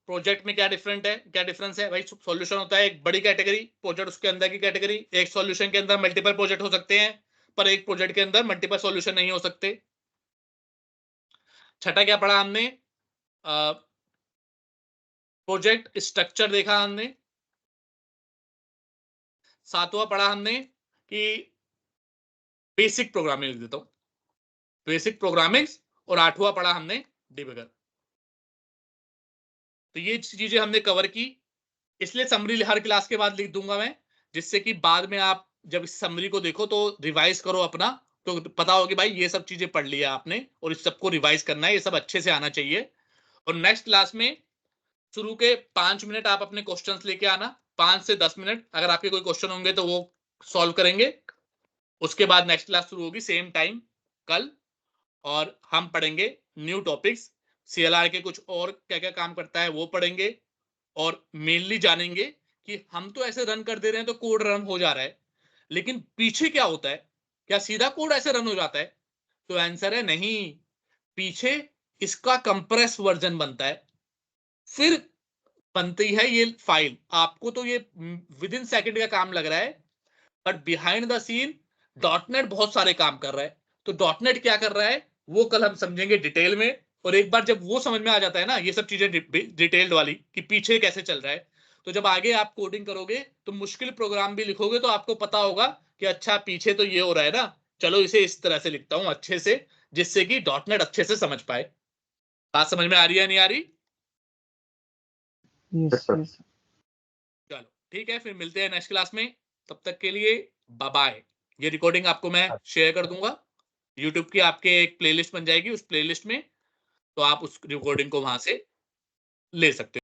प्रोजेक्ट में क्या डिफरेंस है। भाई सॉल्यूशन होता है एक बड़ी कैटेगरी, प्रोजेक्ट उसके अंदर की कैटेगरी। एक सॉल्यूशन के अंदर मल्टीपल प्रोजेक्ट हो सकते हैं, पर एक प्रोजेक्ट के अंदर मल्टीपल सॉल्यूशन नहीं हो सकते। छठा क्या पढ़ा हमने? प्रोजेक्ट स्ट्रक्चर देखा हमने। सातवां पढ़ा हमने कि बेसिक प्रोग्रामिंग लिख देता हूं, बेसिक प्रोग्रामिंग। और आठवां पढ़ा हमने डिबगर। तो ये चीजें हमने कवर की, इसलिए समरी हर क्लास के बाद लिख दूंगा मैं, जिससे कि बाद में आप जब इस समरी को देखो तो रिवाइज करो अपना, तो पता हो कि भाई ये सब चीजें पढ़ लिया आपने और इस सबको रिवाइज करना है, ये सब अच्छे से आना चाहिए। और नेक्स्ट क्लास में शुरू के 5 मिनट आप अपने क्वेश्चंस लेके आना, 5 से 10 मिनट। अगर आपके कोई क्वेश्चन होंगे तो वो सॉल्व करेंगे। उसके बाद नेक्स्ट क्लास शुरू होगी सेम टाइम कल, और हम पढ़ेंगे न्यू टॉपिक्स। सीएलआर के कुछ और क्या क्या काम करता है वो पढ़ेंगे, और मेनली जानेंगे कि हम तो ऐसे रन कर दे रहे हैं तो कोड रन हो जा रहा है, लेकिन पीछे क्या होता है, क्या सीधा कोड ऐसे रन हो जाता है? तो आंसर है नहीं, पीछे इसका कंप्रेस वर्जन बनता है, फिर बनती है ये फाइल। आपको तो ये विद इन सेकेंड का काम लग रहा है, but behind the scene dot net बहुत सारे काम कर रहा है। तो डॉटनेट क्या कर रहा है वो कल हम समझेंगे डिटेल में। और एक बार जब वो समझ में आ जाता है ना ये सब चीजें डिटेल्ड वाली कि पीछे कैसे चल रहा है, तो जब आगे आप कोडिंग करोगे तो मुश्किल प्रोग्राम भी लिखोगे तो आपको पता होगा कि अच्छा पीछे तो ये हो रहा है ना, चलो इसे इस तरह से लिखता हूं अच्छे से, जिससे कि डॉटनेट अच्छे से समझ पाए। बात समझ में आ रही है नहीं आ रही? Yes sir. यस। चलो ठीक है, फिर मिलते हैं नेक्स्ट क्लास में। तब तक के लिए बाय बाय। ये रिकॉर्डिंग आपको मैं शेयर कर दूंगा, यूट्यूब की आपके एक प्लेलिस्ट बन जाएगी, उस प्लेलिस्ट में तो आप उस रिकॉर्डिंग को वहां से ले सकते हो।